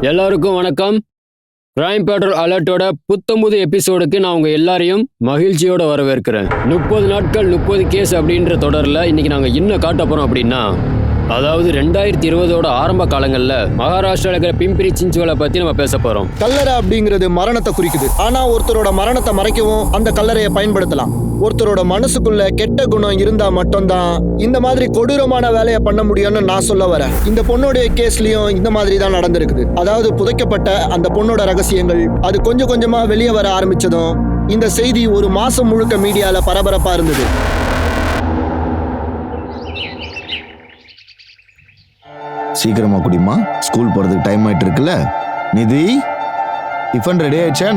எல்லாருக்கும் வணக்கம். Crime petrol அலர்ட்டோட புத்தம்புது எபிசோடுக்கு நான் உங்க எல்லாரையும் மகிழ்ச்சியோட வரவேற்கிறேன். 30 நாட்கள் 30 கேஸ் அப்படின்ற தொடரில் இன்னைக்கு நாங்கள் என்ன காட்ட போறோம் அப்படின்னா, அதாவது 2020ஓட ஆரம்ப காலங்களில் மகாராஷ்டிராவில் இருக்கிற பிம்பிரி சிஞ்சுவலை பற்றி நம்ம பேச போகிறோம். கல்லறை அப்படிங்கிறது மரணத்தை குறிக்குது. ஆனால் ஒருத்தரோட மரணத்தை மறைக்கவும் அந்த கல்லறையை பயன்படுத்தலாம். ஒருத்தரோட மனசுக்குள்ள கெட்ட குணம் இருந்தா மட்டும்தான் இந்த மாதிரி கொடூரமான வேலையை பண்ண முடியும்னு நான் சொல்ல வரேன். இந்த பொண்ணோடைய கேஸ்லயும் இந்த மாதிரி தான் நடந்திருக்குது. அதாவது புதைக்கப்பட்ட அந்த பொண்ணோட ரகசியங்கள் அது கொஞ்சம் கொஞ்சமா வெளியே வர ஆரம்பிச்சதும் இந்த செய்தி ஒரு மாசம் முழுக்க மீடியால பரபரப்பா இருந்தது. சீக்கிரமா குடிமா, ஸ்கூல் போறதுக்கு டைம் ஆயிட்டு இருக்குல்ல. நிதி, டிஃபன் ரெடி ஆயிடுச்சா?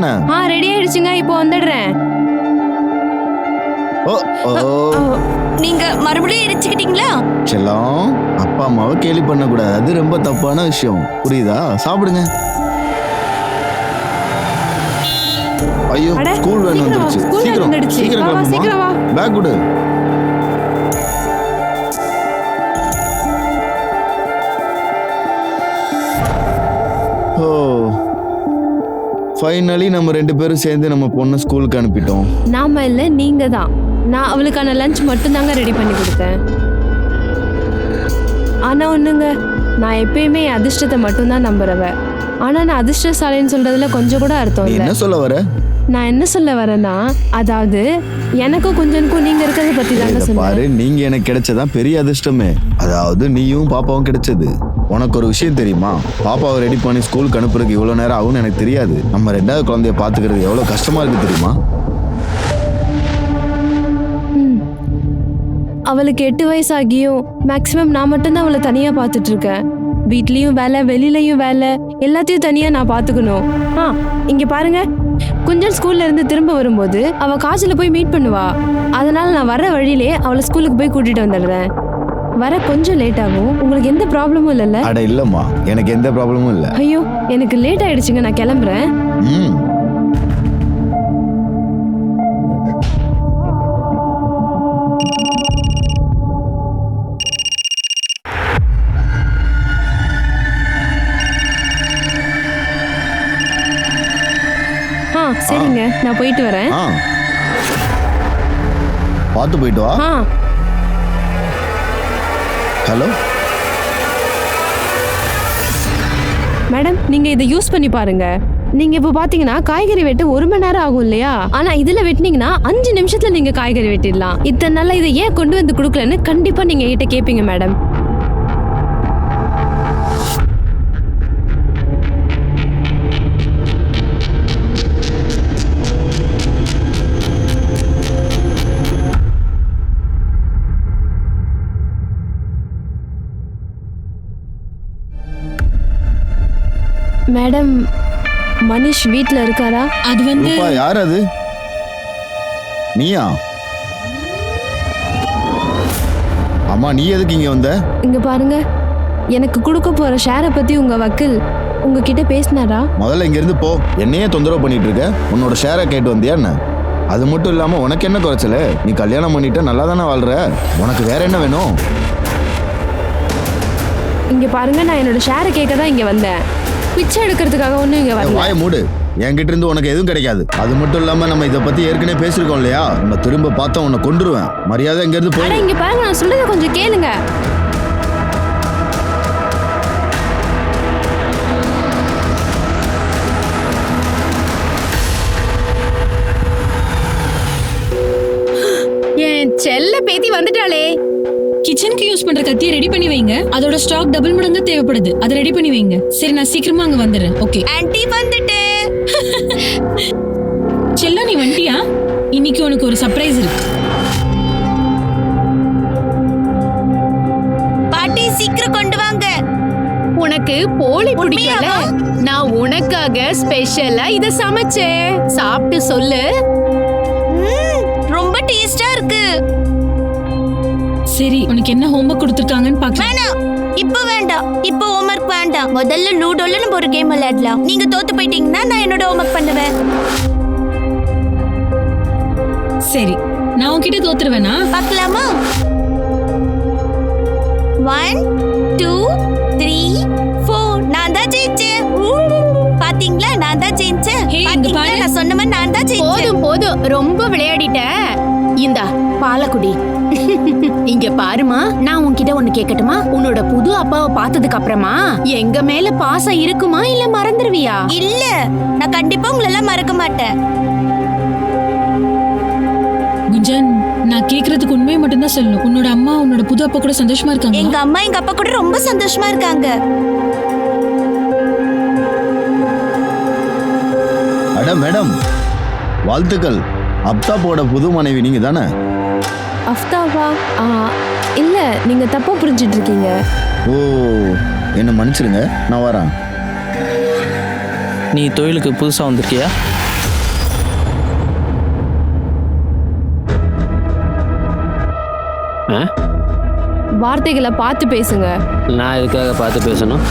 ரெடி ஆயிடுச்சுங்க, இப்போ வந்துடுறேன். நீங்க மறுபடியும் எரிச்சுக்கிட்டீங்களா? செல்லம், அப்பா அம்மாவை கேலி பண்ண கூடாது, அது ரொம்ப தப்பான விஷயம், புரியுதா? சாப்பிடுங்க. ஐயோ, ஸ்கூல் வேன் வந்துருச்சு. சீக்கிரம் சீக்கிரம் பேக் கொடு. ஓ, ஃபைனலி நம்ம 2 பேரும் சேர்ந்து நம்ம பொண்ணை ஸ்கூலுக்கு அனுப்பிட்டோம். நாம இல்ல, நீங்க தான். நான் அவளுக்கான லஞ்ச் மட்டும் தாங்க ரெடி பண்ணி கொடுத்தேன். ஆனா ஒண்ணுங்க, நான் எப்பயுமே என் அதிர்ஷ்டத்தை மட்டும் தான் நம்புறவன். ஆனா நான் அதிர்ஷ்டசாலின்னு சொல்றதுல கொஞ்சம் கூட அர்த்தம் இல்லை. என்ன சொல்ல வர? நான் என்ன சொல்ல வரேன்னா, அதாவது எனக்கும் குஞ்சனுக்கும் நீங்க இருக்கிறத பத்தி தாங்க சொல்றேன். பாரு, நீங்க எனக்கு கிடைச்சதான் பெரிய அதிர்ஷ்டமே. அதாவது நீயும் பாப்பாவும் கிடைச்சது. உனக்கு ஒரு விஷயம் தெரியுமா? பாப்பாவை ரெடி பண்ணி ஸ்கூலுக்கு அனுப்புறதுக்கு இவ்வளோ நேரம் ஆகும்னு எனக்கு தெரியாது. நம்ம 2வது குழந்தைய பார்த்துக்கிறது எவ்வளோ கஷ்டமா இருக்கு தெரியுமா? அவளுக்கு 8 வயசு ஆகியும் மேக்சிமம் நான் மட்டும்தான் அவளை தனியா பார்த்துட்டு இருக்கேன். வீட்லயும் வேலை, வெளியிலயும் வேலை, எல்லாத்தையும் தனியா நான் பார்த்துக்கணும். இங்க பாருங்க, குஞ்சன் ஸ்கூல்ல இருந்து திரும்ப வரும்போது அவ காலேஜ்ல போய் மீட் பண்ணுவா. அதனால நான் வர வழியிலே அவளை ஸ்கூலுக்கு போய் கூட்டிட்டு வந்துடுறேன். வர கொஞ்சம் லேட் ஆகும். உங்களுக்கு எந்த ப்ராப்ளமும் இல்லைல்ல? அட இல்லம்மா, எனக்கு எந்த ப்ராப்ளமும் இல்லை. ஐயோ, எனக்கு லேட் ஆயிடுச்சுங்க, நான் கிளம்புறேன். சரிங்க, நான் போயிட்டு வரேன். பார்த்து போயிட்டு வா. ஹலோ மேடம், நீங்க இதை யூஸ் பண்ணி பாருங்க. நீங்க இப்போ பாத்தீங்கன்னா காய்கறி வெட்ட 1 மணி நேரம் ஆகும் இல்லையா? ஆனா இதுல வெட்டினீங்கன்னா 5 நிமிஷத்துல நீங்க காய்கறி வெட்டிடலாம். இத்தனை நாளா இதை ஏன் கொண்டு வந்து கொடுக்கலன்னு கண்டிப்பா நீங்க கிட்ட கேட்பீங்க மேடம். மேடம், மனிஷ் வீட்ல இருக்காரா? அது வந்து யார் அது? நீயா? அம்மா, நீ எதுக்கு இங்க வந்த? இங்க பாருங்க, எனக்கு கொடுக்க போற ஷேரை பத்தி உங்க வக்கீல் உங்ககிட்ட பேசினாரா? முதல்ல இங்க இருந்து போ. என்னையே தொந்தரவு பண்ணிட்டு இருக்க? உன்னோட ஷேரை கேட்டு வந்தியா என்ன? அது மட்டும் இல்லாம உனக்கு என்ன குறைச்சல? நீ கல்யாணம் பண்ணிட்ட, நல்லா தானே வாழ்ற. உனக்கு வேற என்ன வேணும்? இங்க பாருங்க, நான் என்னோட ஷேரை கேட்க தான் இங்க வந்தேன். பிச்சை எடுக்கிறதுக்காக ஒன்றும் இங்க வரல. வாயை மூடு. என்கிட்ட இருந்து உனக்கு எதுவும் கிடைக்காது. அது மட்டும் இல்லாம நம்ம இதை பத்தி ஏற்கனவே பேசிருக்கோம் இல்லையா? நம்ம திரும்ப பார்த்தா உன்னை கொன்றுவேன். மரியாதை இங்க இருந்து போய். இங்க பாருங்க, நான் சொல்றத கொஞ்சம் கேளுங்க. என் செல்ல பேத்தி வந்துட்டாளே. கிச்சனுக்கு யூஸ் பண்ற கத்தியை ரெடி பண்ணி வைங்க. அதோட ஸ்டாக் டபுள் மடங்கு தேவைப்படுது. அதை ரெடி பண்ணி வைங்க. சரி, நான் சீக்கிரமா அங்க வந்துடுறேன். ஓகே ஆன்ட்டி, வந்துட்டேன். செல்லம், நீ வந்துட்டியா? இன்னைக்கு உனக்கு ஒரு சர்ப்ரைஸ் இருக்கு. பாட்டி, சீக்கிரம் கொண்டு வாங்க. உனக்கு போலி பிடிக்கல? நான் உனக்காக ஸ்பெஷலா இத சமைச்சேன். சாப்பிட்டு சொல்லு. ரொம்ப டேஸ்டா இருக்கு. சரி, உனக்கு என்ன ஹோம்வொர்க் கொடுத்திருக்காங்கன்னு பார்க்கலாம். வேணாம், இப்போ வேண்டாம். இப்போ ஹோம்வொர்க் வேண்டாம். முதல்ல லூடோல நம்ம ஒரு கேம் விளையாடலாம். நீங்க தோத்து போயிட்டீங்கன்னா நான் என்னோட ஹோம்வொர்க் பண்ணுவேன். சரி, நான் உன்கிட்ட தோத்துருவேனா? பார்க்கலாமா? 1 2 3 4. நான் தான் ஜெயிச்சேன். நான் தான் ஜெயிச்சேன். ஹே, இங்க பாத்தீங்களா, பாரு. நான் சொன்ன மாதிரி நான் தான் ஜெயிச்சேன். போதும் போதும் ரொம்ப விளையாடிட்ட. இந்தா பாலக்குடி. இங்க பாருமா, நான் உன்கிட்ட ஒண்ணு கேட்கட்டுமா? உன்னோட புது அப்பாவை பார்த்ததுக்கு அப்புறமா எங்க மேல பாசம் இருக்குமா இல்ல மறந்துருவியா? இல்ல, நான் கண்டிப்பா உங்களெல்லாம் மறக்க மாட்டேன். குஞ்சன், நான் கேக்குறதுக்கு உண்மையை மட்டும்தான் சொல்லணும். உன்னோட அம்மா உன்னோட புது அப்பா கூட சந்தோஷமா இருக்காங்க. எங்க அம்மா எங்க அப்பா கூட ரொம்ப சந்தோஷமா இருக்காங்க. அட மேடம், வாழ்த்துக்கள். அப்தாப்போட புது மனைவி நீங்க தானே? அஃப்தாவா? இல்ல, நீங்க தப்பா புரிஞ்சிட்டு இருக்கீங்க. ஓ, என்ன மன்னிச்சிருங்க, நான் வரேன். நீ தொழிலுக்கு புதுசாக வந்திருக்கியா? ஆ? வார்த்தைகளை பார்த்து பேசுங்க. நான் இதுக்காக பார்த்து பேசணும்?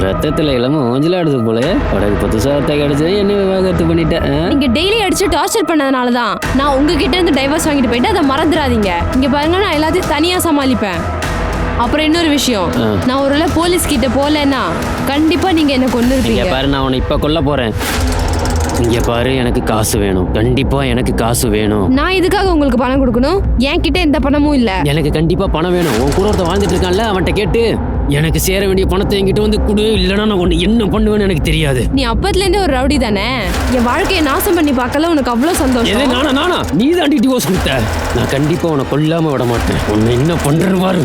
ரத்தத்துல இல்லாம ஊஞ்சலாடுது போல. உனக்கு புதுசா ஒருத்த கிடைச்சது, என்ன விவாகரத்து பண்ணிட்டேன். நீங்க டெய்லி அடிச்சு டார்ச்சர் பண்ணதுனால தான் நான் உங்ககிட்ட இருந்து டைவர்ஸ் வாங்கிட்டு போயிட்டு அதை மறந்துடாதீங்க. இங்க பாருங்க, நான் எல்லாத்தையும் தனியா சமாளிப்பேன். அப்புறம் இன்னொரு விஷயம், நான் ஒருவேளை போலீஸ் கிட்ட போலன்னா கண்டிப்பா நீங்க என்ன கொண்டு இங்க இருப்பீங்க. பாரு, நான் உன்னை இப்ப கொல்ல போறேன். இங்க பாரு, எனக்கு காசு வேணும். கண்டிப்பா எனக்கு காசு வேணும். நான் இதுக்காக உங்களுக்கு பணம் கொடுக்கணும்? என்கிட்ட எந்த பணமும் இல்ல. எனக்கு கண்டிப்பா பணம் வேணும். உன் கூட ஒருத்த வாழ்ந்துட்டு இருக்கான்ல, அவன்கிட்ட கேட்டு எனக்கு சேர வேண்டிய பணத்தை என்கிட்ட வந்து கொடு. இல்லைன்னா நான் உன்னை என்ன பண்ணுவேன்னு எனக்கு தெரியாது. நீ அப்பத்துல இருந்தே ஒரு ரவுடி தானே? என் வாழ்க்கையை நாசம் பண்ணி பார்க்கல உனக்கு அவ்வளவு எது சந்தோஷம். நானா நீ தாண்டி டிவோர்ஸ் கொடுத்த. நான் கண்டிப்பா உன்னை கொல்லாம விட மாட்டேன். உன்னை என்ன பண்றேன்னு பாரு.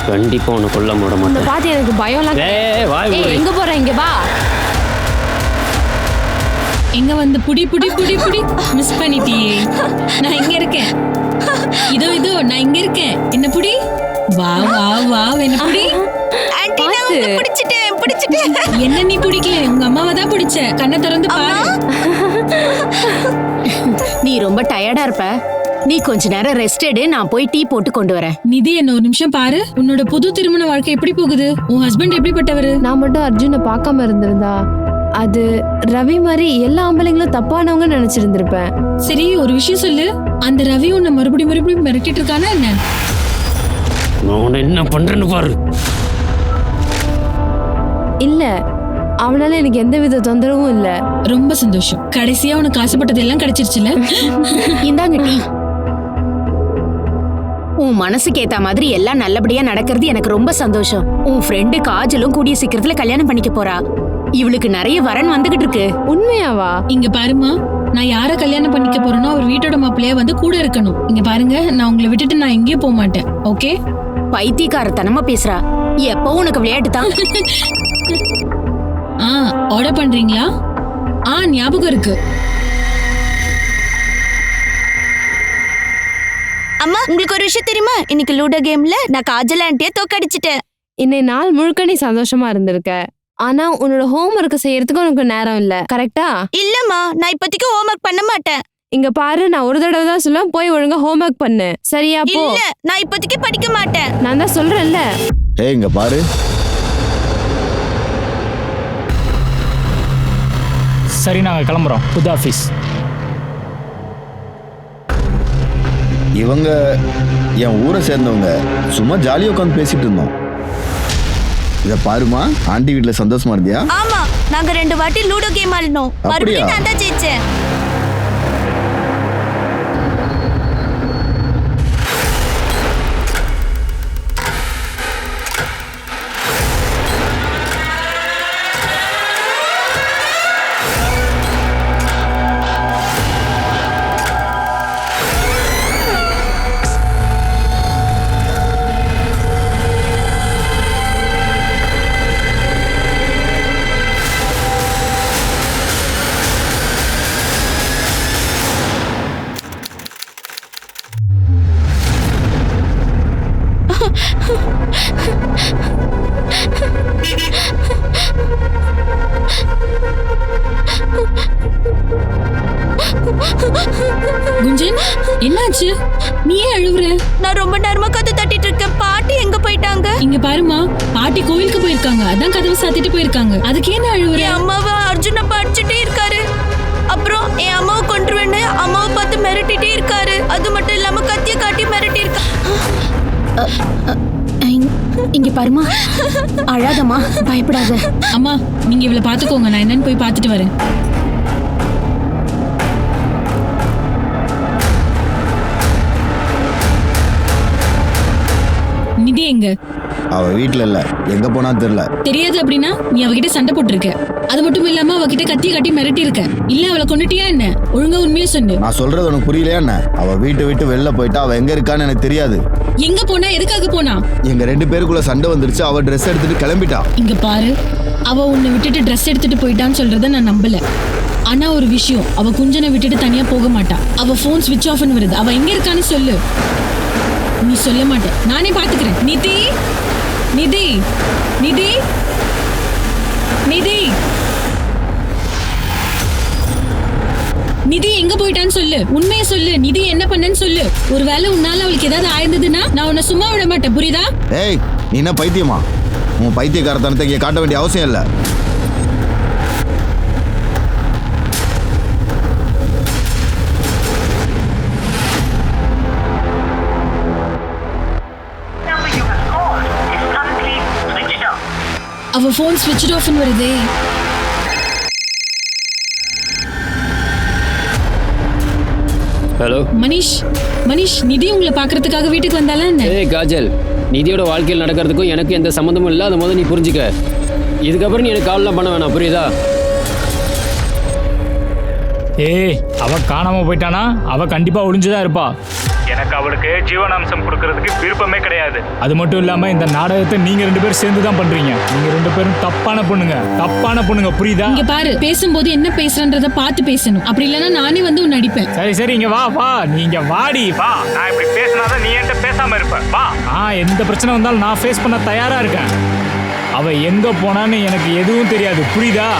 கண்டிப்பா உன்னை கொல்லாம விட உன்னை மாட்டேன். பார்த்து எனக்கு பயம்லாம். வாய் ஏய், மூடு. எங்க போற? இங்க வா. எங்க வந்து புடி புடி புடி புடி மிஸ் பண்ணிட்டியே. நான் இங்க இருக்கேன். இதோ நான் இங்க இருக்கேன். என்ன புடி. வா வா வா, என்ன புடி. ஆன்ட்டி, நான் உங்களை பிடிச்சிட்டேன். என்ன நீ பிடிக்கல, உங்க அம்மாவை தான் பிடிச்ச. கண்ணை திறந்து பாரு. நீ ரொம்ப டயர்டா இருப்ப. நீ கொஞ்ச நேரம் ரெஸ்ட் எடு. நான் போய் டீ போட்டு கொண்டு வரேன். நிதி, என்ன ஒரு நிமிஷம் பாரு. உன்னோட புது திருமண வாழ்க்கை எப்படி போகுது? உன் ஹஸ்பண்ட் எப்படிப்பட்டவரு? நான் மட்டும் அர்ஜுனை பார்க்காம இருந்திருந்தா அது ரவி மாதிரி எல்லா ஆம்பளைங்களும் தப்பானவங்க நினைச்சிருந்திருப்பேன். சரி, ஒரு விஷயம் சொல்லு. அந்த ரவி உன்னை மறுபடியும் மிரட்டிட்டு இருக்கானா என்ன? நான் உன்னை என்ன பண்றேன்னு பாரு. இல்ல, அவனால எனக்கு எந்த வித தொந்தரவும் இல்ல. ரொம்ப சந்தோஷம். கடைசியா உனக்கு ஆசைப்பட்டது எல்லாம் கிடைச்சிருச்சுல. இந்தாங்க டீ. உன் மனசுக்கு ஏத்த மாதிரி எல்லாம் நல்லபடியா நடக்கிறது எனக்கு ரொம்ப சந்தோஷம். உன் ஃப்ரெண்டு காஜலும் கூடிய சீக்கிரத்துல கல்யாணம் பண்ணிக்க போறா. இவளுக்கு நிறைய வரன் வந்துகிட்டு இருக்கு. உண்மையாவா? இங்க பாருமா, நான் யார கல்யாணம் பண்ணிக்க போறேனோ அவர் வீட்டோட மாப்பிள்ளையா வந்து கூட இருக்கணும். இங்க பாருங்க, நான் உங்களை விட்டுட்டு நான் எங்கேயும் போக மாட்டேன். ஓகே? பைத்தியக்காரத்தனமா பேசுறா. எப்போ உனக்கு விளையாட்டு தான். ஆர்டர் பண்றீங்களா? ஞாபகம் இருக்கு. அம்மா, உங்களுக்கு ஒரு விஷயம் தெரியுமா? இன்னைக்கு லூடோ கேம்ல நான் காஜல் ஆன்ட்டியை தோக்கடிச்சிட்டேன். இன்னை நாள் முழுக்க நீ சந்தோஷமா இருந்திருக்க. ஆனா உன்னோட ஹோம் ஒர்க் செய்யறதுக்கு உனக்கு நேரம் இல்ல. கரெக்டா? இல்லம்மா, நான் இப்போதைக்கு ஹோம்வொர்க் பண்ண மாட்டேன். இங்க பாரு, நான் ஒரு தடவை தான் சொல்லுவேன், போய் ஒழுங்கா ஹோம் ஒர்க் பண்ணு. சரியா? போ. இல்ல, நான் இப்போதைக்கு படிக்க மாட்டேன். நான் தான் சொல்றேன்ல. ஏய், இங்க பாரு. சரி, நாங்கள் கிளம்புறோம். புது ஆஃபீஸ். இவங்க என் ஊரை சேர்ந்தவங்க. சும்மா ஜாலியாக உட்காந்து பேசிட்டு இருந்தோம். இதை பாருமா, ஆண்டி வீட்டில் சந்தோஷமா இருந்தியா? ஆமா, நாங்க 2 வாட்டி லூடோ கேம் ஆடினோம். மறுபடியும் நான் தான் ஜெயிச்சேன். குஞ்சன், என்னாச்சு? நீ ஏன் அழுவுற? நான் ரொம்ப நேரமா கதை தட்டிட்டு இருக்கேன். பாட்டி எங்க போயிட்டாங்க? இங்க பாருமா, பாட்டி கோயிலுக்கு போயிருக்காங்க. அதான் கதவை சாத்திட்டு போயிருக்காங்க. அதுக்கு என்ன அழுவுற? என் அம்மாவை அர்ஜுன் அப்பா அடிச்சுட்டே இருக்காரு. அப்புறம் என் அம்மாவை கொன்றுவேன்னு அம்மாவை பார்த்து மிரட்டிட்டே இருக்காரு. அது மட்டும் இல்லாம கத்திய காட்டி மிரட்டி இருக்கா. இங்க பாருமா, அழாதம்மா, பயப்படாத. அம்மா நீங்க இவளை பாத்துக்கோங்க, நான் என்னன்னு போய் பார்த்துட்டு வரேன். நிதி எங்க? அவ வீட்டுல இல்ல, எங்க போனா தெரியல. தெரியாது அப்படின்னா நீ அவகிட்ட சண்டை போட்டிருக்க. அது மட்டும் இல்லாம அவகிட்ட கத்தி கட்டி மிரட்டி இருக்க. இல்ல அவளை கொண்டுட்டியா என்ன? ஒழுங்கா உண்மையை சொல்லு. நான் சொல்றது உனக்கு புரியலையா என்ன? அவ வீட்டை விட்டு வெளில போயிட்டா. அவ எங்க இருக்கான்னு எனக்கு தெரியாது. எங்க போனா? எதுக்காக போனா? எங்க 2 பேருக்குள்ள சண்டை வந்துருச்சு. அவ ட்ரெஸ் எடுத்துட்டு கிளம்பிட்டா. இங்க பாரு, அவ உன்னை விட்டுட்டு ட்ரெஸ் எடுத்துட்டு போயிட்டான்னு சொல்றத நான் நம்பல. ஆனா ஒரு விஷயம், அவ குஞ்சனை விட்டுட்டு தனியா போக மாட்டா. அவ போன் ஸ்விட்ச் ஆஃப்னு வருது. அவ எங்க இருக்கான்னு சொல்லு. நீ சொல்ல மாட்ட, நானே பாத்துக்கிறேன். நிதி, நிதி, நிதி, நிதி, நிதி எங்க போயிட்டான்னு சொல்லு. உண்மையை சொல்லு. நிதி என்ன பண்ணன்னு சொல்லு. ஒருவேளை உன்னால அவளுக்கு ஏதாவது ஆயிருந்ததுன்னா நான் உன்னை சும்மா விட மாட்டேன், புரியுதா? ஏய், நீ என்ன பைத்தியமா? உன் பைத்தியக்காரத்தனத்தை இங்க காட்ட வேண்டிய அவசியம் இல்லை. அவ போன் ஸ்விட்ச் ஆஃப்னு வருதே. ஹலோ மனிஷ், மனிஷ், நிதி உங்களை பாக்குறதுக்காக வீட்டுக்கு வந்தாலா என்ன? ஏய் காஜல், நிதியோட வாழ்க்கையில் நடக்கிறதுக்கும் எனக்கு எந்த சம்மந்தமும் இல்லை. அதை முதல்ல நீ புரிஞ்சுக்க. இதுக்கப்புறம் நீ எனக்கு கால்லாம் பண்ண வேணாம், புரியுதா? ஏய், அவ காணாம போயிட்டானா அவ கண்டிப்பா ஒளிஞ்சுதான் இருப்பா. எனக்கு அவளுக்கு ஜீவனாம்சம் கொடுக்கறதுக்கு விருப்பமே கிடையாது. அது மட்டும் இல்லாம இந்த நாடகத்தை நீங்க 2 பேரும் சேர்ந்து தான் பண்றீங்க. நீங்க 2 பேரும் தப்பான பொண்ணுங்க, புரியுதா? இங்க பாரு, பேசும்போது என்ன பேசுறன்றத பார்த்து பேசணும். அப்படி இல்லைன்னா நானே வந்து உன்னை அடிப்பேன். சரி இங்க வா, நீங்க வாடி வா. நான் இப்படி பேசினாதான் நீ என்கிட்ட பேசாம இருப்ப. வா, எந்த பிரச்சனை வந்தாலும் நான் ஃபேஸ் பண்ண தயாரா இருக்கேன். அவ எங்க போனான்னு எனக்கு எதுவும் தெரியாது, புரியுதா?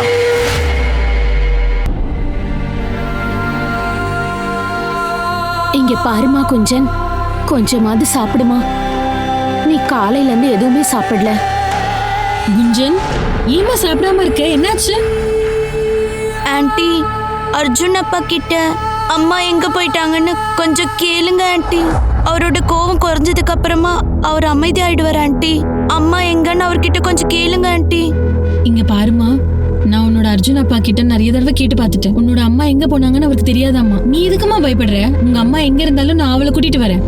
இங்க பாருமா குஞ்சன், கொஞ்சமாவது சாப்பிடுமா. நீ காலையில இருந்து எதுவுமே சாப்பிடல. குஞ்சன், ஏமா சாப்பிடாம இருக்க? என்னாச்சு? ஆன்ட்டி, அர்ஜுன் அப்பா கிட்ட அம்மா எங்க போயிட்டாங்கன்னு கொஞ்சம் கேளுங்க ஆன்ட்டி. அவரோட கோவம் குறைஞ்சதுக்கு அப்புறமா அவர் அமைதி ஆயிடுவார் ஆன்ட்டி. அம்மா எங்கன்னு அவர்கிட்ட கொஞ்சம் கேளுங்க ஆன்ட்டி. இங்க பாருமா, நான் உன்னோட அர்ஜுன் அப்பா கிட்ட நிறைய தடவை கேட்டு பார்த்துட்டேன். உன்னோட அம்மா எங்க போனாங்கன்னு அவருக்கு தெரியாதாம்மா. நீ எதுக்குமா பயப்படுற? உங்க அம்மா எங்க இருந்தாலும் நான் அவளை கூட்டிட்டு வரேன்.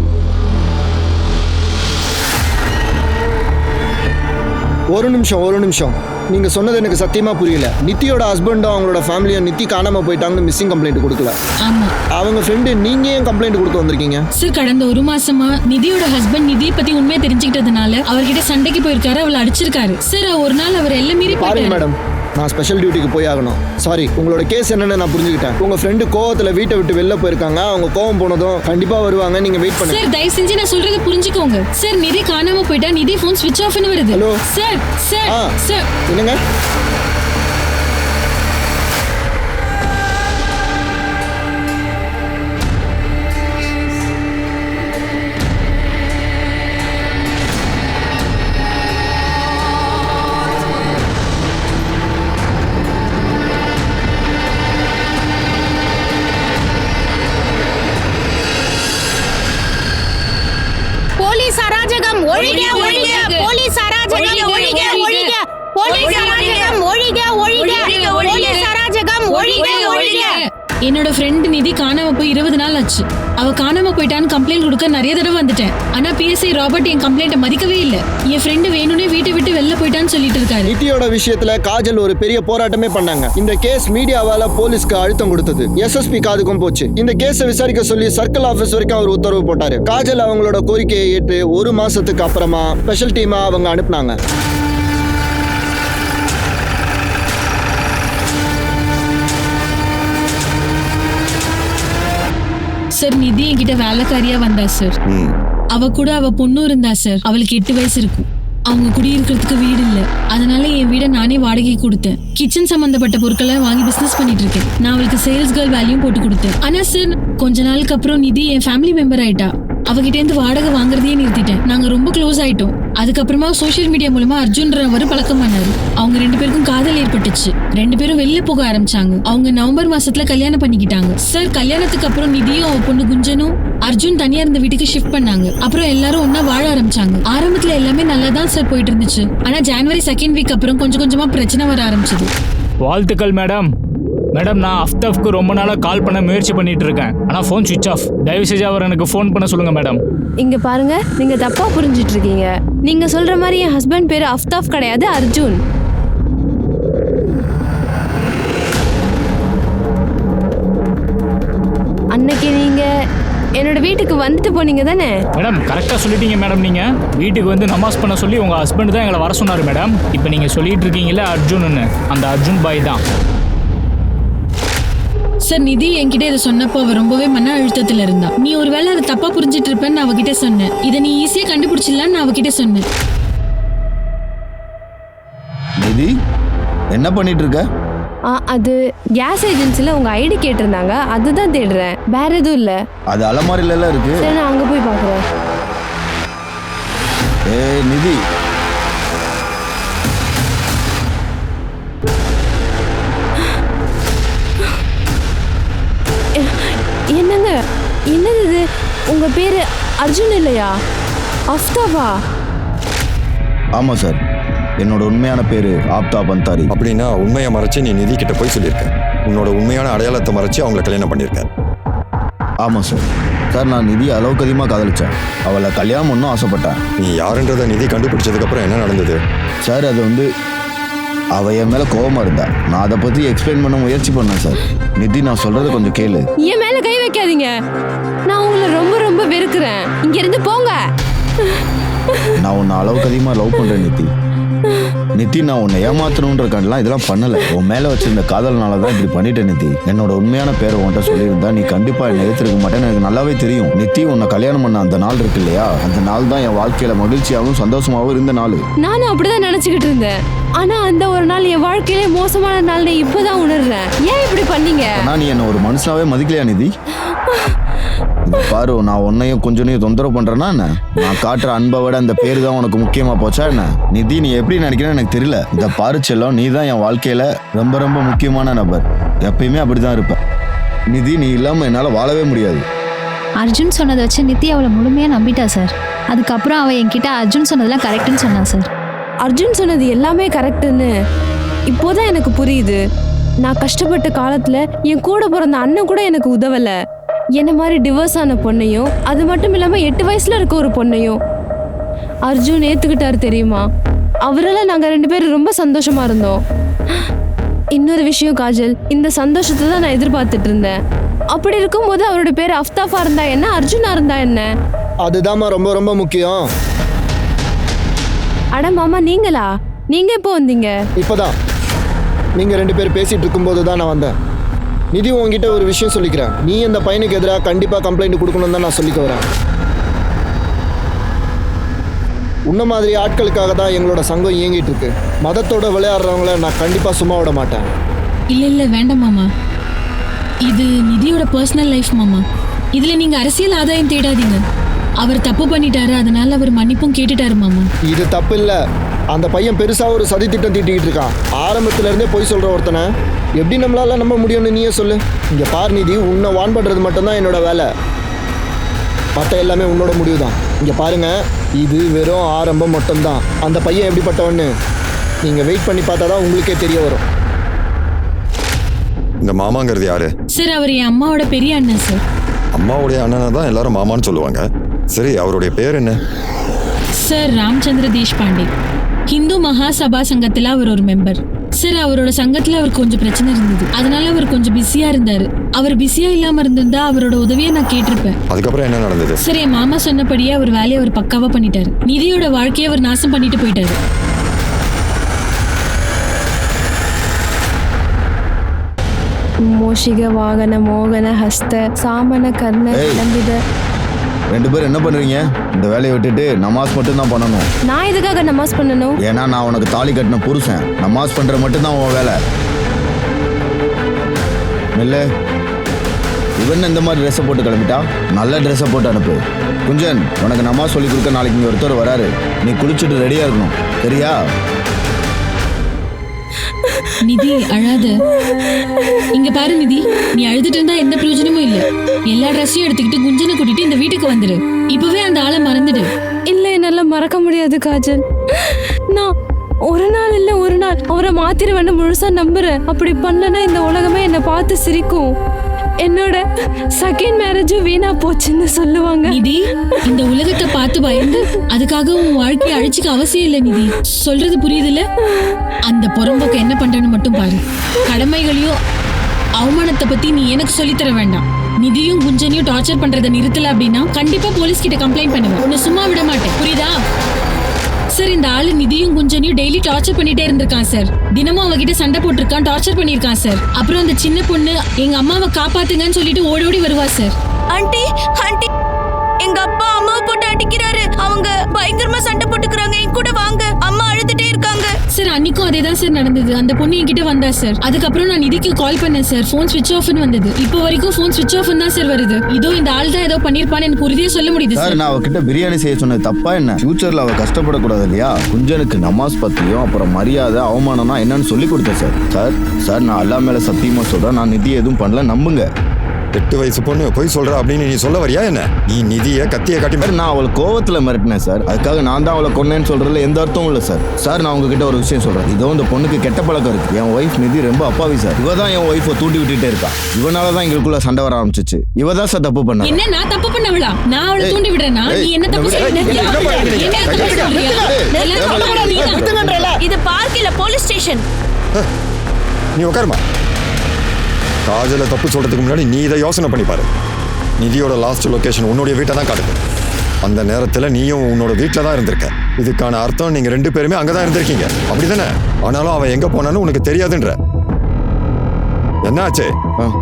ஒரு நிமிஷம். நீங்க சொன்னது எனக்கு சத்தியமா புரியல. நித்தியோட ஹஸ்பண்டும் அவங்களோட ஃபேமிலியும் நித்தி காணாம போயிட்டாங்கன்னு மிஸ்ஸிங் கம்ப்ளைண்ட் கொடுக்கல. ஆமா, அவங்க ஃப்ரெண்டு நீங்க ஏன் கம்ப்ளைண்ட் கொடுக்க வந்திருக்கீங்க? சார், கடந்த 1 மாசமா நிதியோட ஹஸ்பண்ட் நிதியை பத்தி உண்மையை தெரிஞ்சுக்கிட்டதுனால அவர்கிட்ட சண்டைக்கு போயிருக்காரு. அவளை அடிச்சிருக்காரு. சார், ஒரு நாள் அவர் எல்லாம் மீறி பாருங்க போயிட்டாரு. மேடம், நான் ஸ்பெஷல் டியூட்டிக்கு போய் ஆகணும். சாரி, உங்களோட கேஸ் என்னன்னு நான் புரிஞ்சுக்கிட்டேன். உங்க ஃப்ரெண்டு கோவத்துல வீட்டை விட்டு வெளில போயிருக்காங்க. அவங்க கோவம் போனதும் கண்டிப்பா வருவாங்க. நீங்க வெயிட் பண்ணுங்க. சார், தயவு செஞ்சு நான் சொல்றதை புரிஞ்சுக்கோங்க. சார், நிதி காணாம போயிட்டா. நிதி போன் ஸ்விட்ச் ஆஃப்னு வருது. ஹலோ சார், சார், என்னங்க? போலீஸ் அராஜகம் ஒழிக ஒழிக, போலீஸ் அராஜகம் ஒழிக ஒழிக, போலீஸ் அராஜகம் ஒழிக ஒழிக, போலீஸ் அராஜகம் ஒழிக ஒழிக. என்னோட ஃப்ரெண்ட் நிதி காணாம போய் 20 நாள் ஆச்சு. அவ காணாம போயிட்டான்னு கம்ப்ளைண்ட் கொடுக்க நிறைய தடவை வந்துட்டேன். ஆனா PSI ராபர்ட் என் கம்ப்ளைண்ட்டை மதிக்கவே இல்ல. என் ஃப்ரெண்டு வேணும்னே வீட்டை விட்டு வெளில போயிட்டான்னு சொல்லிட்டு இருக்காரு. நித்தியோட விஷயத்துல காஜல் ஒரு பெரிய போராட்டமே பண்ணாங்க. இந்த கேஸ் மீடியாவால போலீஸ்க்கு அழுத்தம் கொடுத்தது. SSP காதுக்கும் போச்சு. இந்த கேஸை விசாரிக்க சொல்லி சர்க்கிள் ஆபீஸ் வரைக்கும் அவர் உத்தரவு போட்டாரு. காஜல் அவங்களோட கோரிக்கையை ஏற்று 1 மாசத்துக்கு அப்புறமா ஸ்பெஷல் டீமா அவங்க அனுப்புனாங்க. சார், நிதி என்கிட்ட வேலைக்காரியா வந்தா சார். அவ கூட அவ பொண்ணும் இருந்தா சார். அவளுக்கு 8 வயசு இருக்கும். அவங்க குடியிருக்கிறதுக்கு வீடு இல்ல. அதனால என் வீடை நானே வாடகை கொடுத்தேன். கிச்சன் சம்பந்தப்பட்ட பொருட்களை வாங்கி பிசினஸ் பண்ணிட்டு இருக்கேன். நான் அவளுக்கு சேல்ஸ் கேர்ள் வேலையும் போட்டு கொடுத்தேன். ஆனா சார், கொஞ்ச நாளுக்கு அப்புறம் நிதி என் ஃபேமிலி மெம்பர் ஆயிட்டா. அவகிட்ட இருந்து வாடகை வாங்குறதையே நிறுத்திட்டேன். நாங்க ரொம்ப க்ளோஸ் ஆயிட்டோம். அதுக்கப்புறமா சோஷியல் மீடியா மூலமா அர்ஜுன்றவர் பழக்கம் பண்ணாரு. அவங்க 2 பேருக்கும் காதல் ஏற்பட்டுச்சு. 2 பேரும் வெளில போக ஆரம்பிச்சாங்க. அவங்க நவம்பர் மாசத்துல கல்யாணம் பண்ணிக்கிட்டாங்க. சார், கல்யாணத்துக்கு அப்புறம் நிதியும் அவ பொண்ணு குஞ்சனும் அர்ஜுன் தனியா இருந்த வீட்டுக்கு ஷிஃப்ட் பண்ணாங்க. அப்புறம் எல்லாரும் ஒன்னா வாழ ஆரம்பிச்சாங்க. ஆரம்பத்துல எல்லாமே நல்லா தான் சார் போயிட்டு இருந்துச்சு. ஆனா ஜனவரி 2nd வீக் அப்புறம் கொஞ்சம் கொஞ்சமா பிரச்சனை வர ஆரம்பிச்சது. வாழ்த்துக்கள் மேடம். மேடம், நான் அஃப்தாஃப்க்கு ரொம்ப நாளாக கால் பண்ண முயற்சி பண்ணிட்டு இருக்கேன். ஆனால் ஃபோன் சுவிட்ச் ஆஃப். தயவு செஞ்சு அவர் எனக்கு ஃபோன் பண்ண சொல்லுங்க மேடம். இங்க பாருங்க, நீங்க தப்பா புரிஞ்சிட்டு இருக்கீங்க. நீங்க சொல்ற மாதிரி என் ஹஸ்பண்ட் பேரு அஃப்தாப் கிடையாது, அர்ஜுன். அன்னைக்கு நீங்க என்னோட வீட்டுக்கு வந்துட்டு போனீங்க தானே? மேடம், கரெக்டாக சொல்லிட்டீங்க மேடம். நீங்கள் வீட்டுக்கு வந்து நமாஸ் பண்ண சொல்லி உங்கள் ஹஸ்பண்ட் தான் எங்களை வர சொன்னார் மேடம். இப்போ நீங்கள் சொல்லிட்டு இருக்கீங்களே அர்ஜுன்னு, அந்த அர்ஜுன் பாய் தான். சார், நிதி என்கிட்ட இதை சொன்னப்போ அவ ரொம்பவே மன அழுத்தத்துல இருந்தா. நீ ஒருவேளை அதை தப்பா புரிஞ்சிட்டு இருப்பேன்னு நான் அவகிட்ட சொன்னேன். இதை நீ ஈஸியா கண்டுபிடிச்சிடலான்னு நான் அவகிட்ட சொன்னேன். நிதி, என்ன பண்ணிட்டு இருக்க? அது கேஸ் ஏஜென்சில உங்க ஐடி கேட்டிருந்தாங்க, அதுதான் தேடுறேன். வேற எதுவும் இல்ல. அது அலமாரில இருக்கு. சரி, நான் அங்க போய் பாக்குறேன். ஏய் நிதி, என்னங்க, என்னது இது? உங்க பேரு அர்ஜுன் இல்லையா? அஃப்தாபா? ஆமா சார், என்னோட உண்மையான பேரு ஆப்தாப் அன்சாரி. அப்படின்னா உண்மையை மறைச்சு நீ நிதி கிட்ட போய் சொல்லியிருக்க. உன்னோட உண்மையான அடையாளத்தை மறைச்சு அவங்களை கல்யாணம் பண்ணியிருக்க. ஆமா சார். சார், நான் நிதி அளவுக்கு அதிகமாக காதலிச்சேன். அவளை கல்யாணம் ஒன்றும் ஆசைப்பட்டேன். நீ யாருன்றதை நிதி கண்டுபிடிச்சதுக்கப்புறம் என்ன நடந்தது? சார், அது அவ என் மேல கோவமா இருந்தா. நான் அதை பத்தி எக்ஸ்பிளைன் பண்ண முயற்சி பண்ணேன் சார். நிதி, நான் சொல்றது கொஞ்சம் கேளு. என் மேல கை வைக்காதீங்க. நான் உங்களை ரொம்ப ரொம்ப வெறுக்கிறேன். இங்க இருந்து போங்க. நான் உன்னை அளவுக்கு அதிகமாக லவ் பண்றேன் நிதி. நான் உன்னை ஏமாத்தணுன்றக்காண்டலாம் இதெல்லாம் பண்ணல. உன் மேல வச்சிருந்த காதல்னால தான் இப்படி பண்ணிட்டேன் நிதி. என்னோட உண்மையான பேரை உன்கிட்ட சொல்லியிருந்தா நீ கண்டிப்பா என்னை ஏற்றிருக்க மாட்டேன்னு எனக்கு நல்லாவே தெரியும். நிதி, உன்னை கல்யாணம் பண்ண அந்த நாள் இருக்கு இல்லையா, அந்த நாள் தான் என் வாழ்க்கையில மகிழ்ச்சியாகவும் சந்தோஷமாகவும் இருந்த நாள். நானும் அப்படிதான் நினைச்சுக்கிட்டு இருந்தேன். ஆனா அந்த ஒரு நாள் என் வாழ்க்கையிலே மோசமான நாள்னு இப்பதான் உணர்றேன். ஏன் இப்படி பண்ணீங்க? ஆனா நீ என்ன ஒரு மனுஷனாவே மதிக்கலையா நிதி? பாரு, நான் உன்னையும் கொஞ்சம் தொந்தரவு பண்றேன்னா என்ன? நான் காட்டுற அன்பை விட அந்த பேரு தான் உனக்கு முக்கியமா போச்சா என்ன? நிதி, நீ எப்படி நினைக்கிறேன்னு எனக்கு தெரியல. இந்த பாரு செல்லம், நீ தான் என் வாழ்க்கையில ரொம்ப ரொம்ப முக்கியமான நபர். எப்பயுமே அப்படிதான் இருப்ப நிதி. நீ இல்லாம என்னால வாழவே முடியாது. அர்ஜுன் சொன்னதை வச்சு நித்தி அவளை முழுமையா நம்பிட்டா சார். அதுக்கப்புறம் அவ என்கிட்ட அர்ஜுன் சொன்னதெல்லாம் கரெக்டுன்னு சொன்னா சார். அர்ஜுன் சொன்னது எல்லாமே கரெக்டுன்னு இப்போதான் எனக்கு புரியுது. நான் கஷ்டப்பட்ட காலத்துல என் கூட பிறந்த அண்ணன் கூட எனக்கு உதவல. என்ன மாதிரி டிவோர்ஸ் ஆன பொண்ணையும், அது மட்டும் இல்லாம 8 வயசுல இருக்க ஒரு பொண்ணையும் அர்ஜுன் ஏத்துக்கிட்டாரு தெரியுமா? அவரெல்லாம் நாங்க 2 பேரும் ரொம்ப சந்தோஷமா இருந்தோம். இன்னொரு விஷயம் காஜல், இந்த சந்தோஷத்தை தான் நான் எதிர்பார்த்துட்டு இருந்தேன். அப்படி இருக்கும்போது அவரோட பேர் அஃப்தாஃபா இருந்தா என்ன, அர்ஜுனா இருந்தா என்ன? அதுதாம்மா ரொம்ப ரொம்ப முக்கியம். அட மாமா, நீங்களா? நீங்க எப்போ வந்தீங்க? இப்போதான். நீங்க 2 பேர் பேசிட்டு இருக்கும்போது தான் நான் வந்தேன். நிதி, உங்ககிட்ட ஒரு விஷயம் சொல்லிக்கிறேன். நீ இந்த பையனுக்கு எதிராக கண்டிப்பா கம்ப்ளைண்ட் கொடுக்கணும் தான் நான் சொல்லிக்க வரேன். உன்ன மாதிரி ஆட்களுக்காக தான் எங்களோட சங்கம் இயங்கிட்டு இருக்கு. மதத்தோட விளையாடுறவங்கள நான் கண்டிப்பா சும்மா விட மாட்டேன். இல்ல வேண்டாம் மாமா. இது நிதியோட பர்சனல் லைஃப் மாமா. இதுல நீங்க அரசியல் ஆதாயம் தேடாதீங்க. அவர் தப்பு பண்ணிட்டாரு, அதனால அவர் மன்னிப்பும் கேட்டுட்டாரு மாமா. இது தப்பு இல்ல. அந்த பையன் பெருசா ஒரு சதி திட்டம் தீட்டிக்கிட்டு இருக்கான். ஆரம்பத்துல இருந்தே போய் சொல்ற ஒருத்தனை எப்படி நம்மளால நம்ப முடியும்னு நீயே சொல்லு. இங்க பார் நிதி, உன்னை வான் பண்றது மட்டும்தான் என்னோட வேலை. மற்ற எல்லாமே உன்னோட முடிவு தான். இங்க பாருங்க, இது வெறும் ஆரம்பம் மட்டும்தான். அந்த பையன் எப்படிப்பட்டவன்னு நீங்க வெயிட் பண்ணி பார்த்தா தான் உங்களுக்கே தெரிய வரும். இந்த மாமாங்கிறது யாரு? சார், அவர் என் அம்மாவோட பெரிய அண்ணன் சார். அம்மாவுடைய அண்ணனை தான் எல்லாரும் மாமான்னு சொல்லுவாங்க. சரி, அவருடைய பேர் என்ன? சார், ராமச்சந்திர தேஷ்பாண்டே. ஹிந்து மகாசபா சங்கத்துல அவர் ஒரு மெம்பர். சார், அவரோட சங்கத்துல அவருக்கு கொஞ்சம் பிரச்சனை இருந்தது. அதனால அவர் கொஞ்சம் பிஸியா இருந்தாரு. அவர் பிஸியா இல்லாம இருந்திருந்தா அவரோட உதவியை நான் கேட்டிருப்பேன். அதுக்கப்புறம் என்ன நடந்தது? சார், என் மாமா சொன்னபடியே அவர் வேலையை அவர் பக்காவா பண்ணிட்டாரு. நிதியோட வாழ்க்கையை அவர் நாசம் பண்ணிட்டு போயிட்டாரு. மோஷிக வாகன மோகன ஹஸ்த சாமன கர்ண விளம்பித. 2 பேரும் என்ன பண்றீங்க? இந்த வேலையை விட்டுட்டு நமாஸ் மட்டும் தான் பண்ணணும். நான் எதுக்காக நமாஸ் பண்ணணும்? ஏன்னா நான் உனக்கு தாலி கட்டின புருஷன். நமாஸ் பண்ற மட்டும் தான் உன் வேலை. இல்ல இவன் இந்த மாதிரி ட்ரெஸ்ஸை போட்டு கிளம்பிட்டா நல்ல ட்ரெஸ்ஸை போட்டு அனுப்பு. குஞ்சன், உனக்கு நம்ம சொல்லி கொடுக்க நாளைக்கு இங்கே ஒருத்தர் வராரு. நீ குளிச்சுட்டு ரெடியாக இருக்கணும், சரியா? நிதி அழாத. இங்க பாரு நிதி, நீ அழுதுட்டு இருந்தா எந்த பிரயோஜனமும் இல்ல. எல்லா ட்ரெஸ்ஸையும் எடுத்துக்கிட்டு குஞ்சனை கூட்டிட்டு இந்த வீட்டுக்கு வந்துரு. இப்பவே அந்த ஆளை மறந்துடு. இல்ல, என்னால மறக்க முடியாது காஜல். நான் ஒரு நாள் இல்ல ஒரு நாள் அவரை மாத்திருவேன்னு முழுசா நம்புறேன். அப்படி பண்ணலன்னா இந்த உலகமே என்னை பார்த்து சிரிக்கும். என்னோட செகண்ட் மேரேஜும் வீணா போச்சுன்னு சொல்லுவாங்க. நிதி, இந்த உலகத்தை பார்த்து பயந்து அதுக்காக உன் வாழ்க்கையை அழிச்சுக்க அவசியம் இல்லை நிதி. சொல்றது புரியுதுல்ல? அந்த புறம்போக்கு என்ன பண்றேன்னு மட்டும் பாரு. கடமைகளையும் அவமானத்தை பத்தி நீ எனக்கு சொல்லித்தர வேண்டாம். நிதியும் குஞ்சனையும் டார்ச்சர் பண்றதை நிறுத்தல அப்படின்னா கண்டிப்பா போலீஸ் கிட்ட கம்ப்ளைண்ட் பண்ணுவேன். உன்னை சும்மா விட மாட்டேன், புரியுதா? சார், இந்த ஆளு நிதியும் குஞ்சனையும் டெய்லி டார்ச்சர் பண்ணிட்டே இருந்திருக்கான் சார். தினமும் அவகிட்ட சண்டை போட்டிருக்கான், டார்ச்சர் பண்ணிருக்கான் சார். அப்புறம் அந்த சின்ன பொண்ணு எங்க அம்மாவை காப்பாத்துங்கன்னு சொல்லிட்டு ஓடி ஓடி வருவா சார். ஆண்டி ஆண்டி, எங்க அப்பா அம்மாவை போட்டு அடிக்கிறாரு. அவங்க பயங்கரமா சண்டை போட்டுக்கிறாங்க. என் கூட வாங்க, அம்மா அழுதுட்டே இருக்காங்க. சார், அன்னைக்கும் அதே தான் சார் நடந்தது. அந்த பொண்ணு என்கிட்ட வந்தா சார். அதுக்கப்புறம் நான் நிதிக்கு கால் பண்ணேன் சார். ஃபோன் ஸ்விட்ச் ஆஃப்னு வந்தது. இப்போ வரைக்கும் ஃபோன் ஸ்விட்ச் ஆஃப் தான் சார் வருது. இதோ இந்த ஆள் தான் ஏதோ பண்ணிருப்பான்னு எனக்கு உறுதியா சொல்ல முடியுது சார். சார், நான் அவகிட்ட பிரியாணி செய்ய சொன்னது தப்பா என்ன? ஃபியூச்சர்ல அவ கஷ்டப்படக்கூடாது இல்லையா? குஞ்சனுக்கு நமாஸ் பத்தியும் அப்புறம் மரியாதை அவமானம்னா என்னன்னு சொல்லி கொடுத்தேன் சார். சார் சார், நான் அல்லா மேல சத்தியமா சொல்றேன், நான் நிதி எதுவும் பண்ணல, நம்புங்க. 8 வயசு பொண்ணு போய் சொல்ற அப்படின்னு நீ சொல்ல வரியா என்ன? நீ நிதியை கத்தியை காட்டி சார், நான் அவளை கோவத்துல மிரட்டினேன் சார். அதுக்காக நான் தான் அவளை கொன்னேன்னு சொல்றதுல எந்த அர்த்தமும் இல்லை சார். சார், நான் உங்ககிட்ட ஒரு விஷயம் சொல்றேன். இதோ இந்த பொண்ணுக்கு கெட்ட பழக்கம் இருக்கு. என் ஒய்ஃப் நிதி ரொம்ப அப்பாவி சார். இவ தான் என் ஒய்ஃபை தூண்டி விட்டுட்டே இருக்கா. இவனால தான் எங்களுக்குள்ள சண்டை வர ஆரம்பிச்சிச்சு. இவ தான் சார் தப்பு பண்ண. என்ன நான் தப்பு பண்ணவளா? நான் அவளை தூண்டி விடுறேனா? நீ என்ன தப்பு சொல்றீங்க? இது பார்க் இல்ல போலீஸ் ஸ்டேஷன். நீ உட்காருமா. காஜல தப்பு சொல்றதுக்கு முன்னாடி நீ இதை யோசனை பண்ணி பாரு. நிதியோட லாஸ்ட் லொகேஷன் உன்னுடைய வீட்டை தான் காட்டுது. அந்த நேரத்துல நீயும் உன்னோட வீட்டில் தான் இருந்திருக்க. இதுக்கான அர்த்தம் நீங்க 2 பேருமே அங்கதான் இருந்திருக்கீங்க, அப்படிதானே? ஆனாலும் அவன் எங்க போனான்னு உனக்கு தெரியாதுன்ற. என்ன ஆச்சு?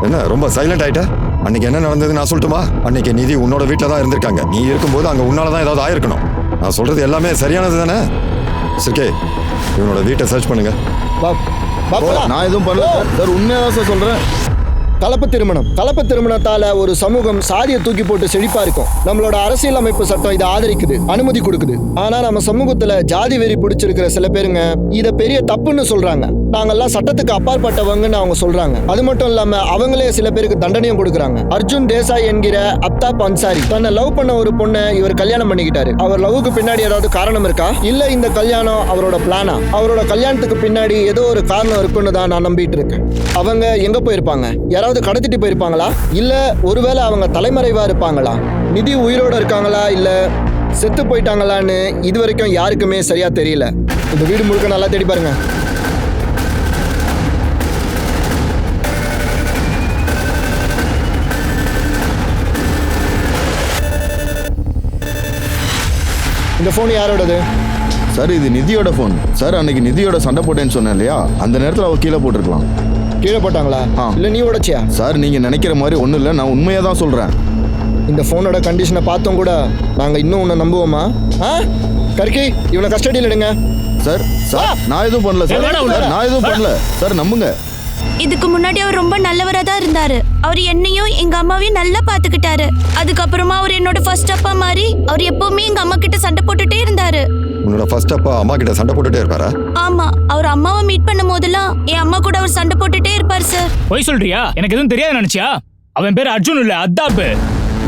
என்ன ரொம்ப சைலண்ட் ஆயிட்ட? அன்னைக்கு என்ன நடந்தது நான் சொல்லட்டுமா? அன்னைக்கு நிதி உன்னோட வீட்டில் தான் இருந்திருக்காங்க. நீ இருக்கும்போது அங்க உன்னாலதான் ஏதாவது ஆயிருக்கணும். நான் சொல்றது எல்லாமே சரியானது தானே? சரி, இவனோட வீட்டை சர்ச் பண்ணுங்க. நான் எதுவும் பண்ணல சார். உண்மையாக சார் சொல்றேன். கலப்பு திருமணத்தால ஒரு சமூகம் சாதியை தூக்கி போட்டு செழிப்பா இருக்கும். நம்மளோட அரசியலமைப்பு சட்டம் இதை ஆதரிக்குது, அனுமதி கொடுக்குது. ஆனா நம்ம சமூகத்துல ஜாதி வெறி பிடிச்சிருக்கிற சில பேருங்க இதை பெரிய தப்புன்னு சொல்றாங்க. நாங்கெல்லாம் சட்டத்துக்கு அப்பாற்பட்டவங்கன்னு அவங்க சொல்றாங்க. அது மட்டும் இல்லாம அவங்களே சில பேருக்கு தண்டனையும் கொடுக்குறாங்க. அர்ஜுன் தேசாய் என்கிற அப்தாப் அன்சாரி தன்னை லவ் பண்ண ஒரு பொண்ணை இவர் கல்யாணம் பண்ணிக்கிட்டாரு. அவர் லவ்வுக்கு பின்னாடி ஏதாவது காரணம் இருக்கா? இல்ல இந்த கல்யாணம் அவரோட பிளானா? அவரோட கல்யாணத்துக்கு பின்னாடி ஏதோ ஒரு காரணம் இருக்குன்னு தான் நான் நம்பிட்டு இருக்கேன். அவங்க எங்க போயிருப்பாங்க? யாராவது கடத்திட்டு போயிருப்பாங்களா? இல்ல ஒருவேளை அவங்க தலைமறைவா இருப்பாங்களா? நிதி உயிரோட இருக்காங்களா இல்ல செத்து போயிட்டாங்களான்னு இது வரைக்கும் யாருக்குமே சரியா தெரியல. இந்த வீடு முழுக்க நல்லா தேடி பாருங்க. இந்த போன் யாரோடது? சார், இது நிதியோட ஃபோன் சார். அன்னைக்கு நிதியோட சண்டை போட்டேன்னு சொன்னேன் இல்லையா? அந்த நேரத்தில் அவ கீழே போட்டிருக்கலாம். கீழே போட்டாங்களா? இல்ல நீ உடைச்சியா? சார், நீங்க நினைக்கிற மாதிரி ஒன்றும் இல்லை, நான் உண்மையாக தான் சொல்றேன். இந்த போனோட கண்டிஷனை பார்த்தோம் கூட நாங்க இன்னும் உன்னை நம்புவோமா? கர்கி, இவனை கஸ்டடியில் எடுங்க. சார் சார், நான் எதுவும் பண்ணல சார். நான் எதுவும் பண்ணல சார், நம்புங்க. இதுக்கு முன்னாடி அவர் ரொம்ப நல்லவரா தான் இருந்தாரு. அவர் என்னையும் எங்க அம்மாவையும் நல்லா பாத்துக்கிட்டாரு. அதுக்கப்புறமா அவர் என்னோட ஃபர்ஸ்ட் அப்பா மாதிரி அவர் எப்பவுமே எங்க அம்மா கிட்ட சண்டை போட்டுட்டே இருந்தாரு. உன்னோட ஃபர்ஸ்ட் அப்பா அம்மா கிட்ட சண்டை போட்டுட்டே இருப்பாரா? ஆமா, அவர் அம்மாவை மீட் பண்ணும் போதெல்லாம் என் அம்மா கூட அவர் சண்டை போட்டுட்டே இருப்பார் சார். போய் சொல்றியா? எனக்கு எதுவும் தெரியாது நினைச்சியா? அவன் பேர் அர்ஜுன் இல்ல, அத்தாப்பு.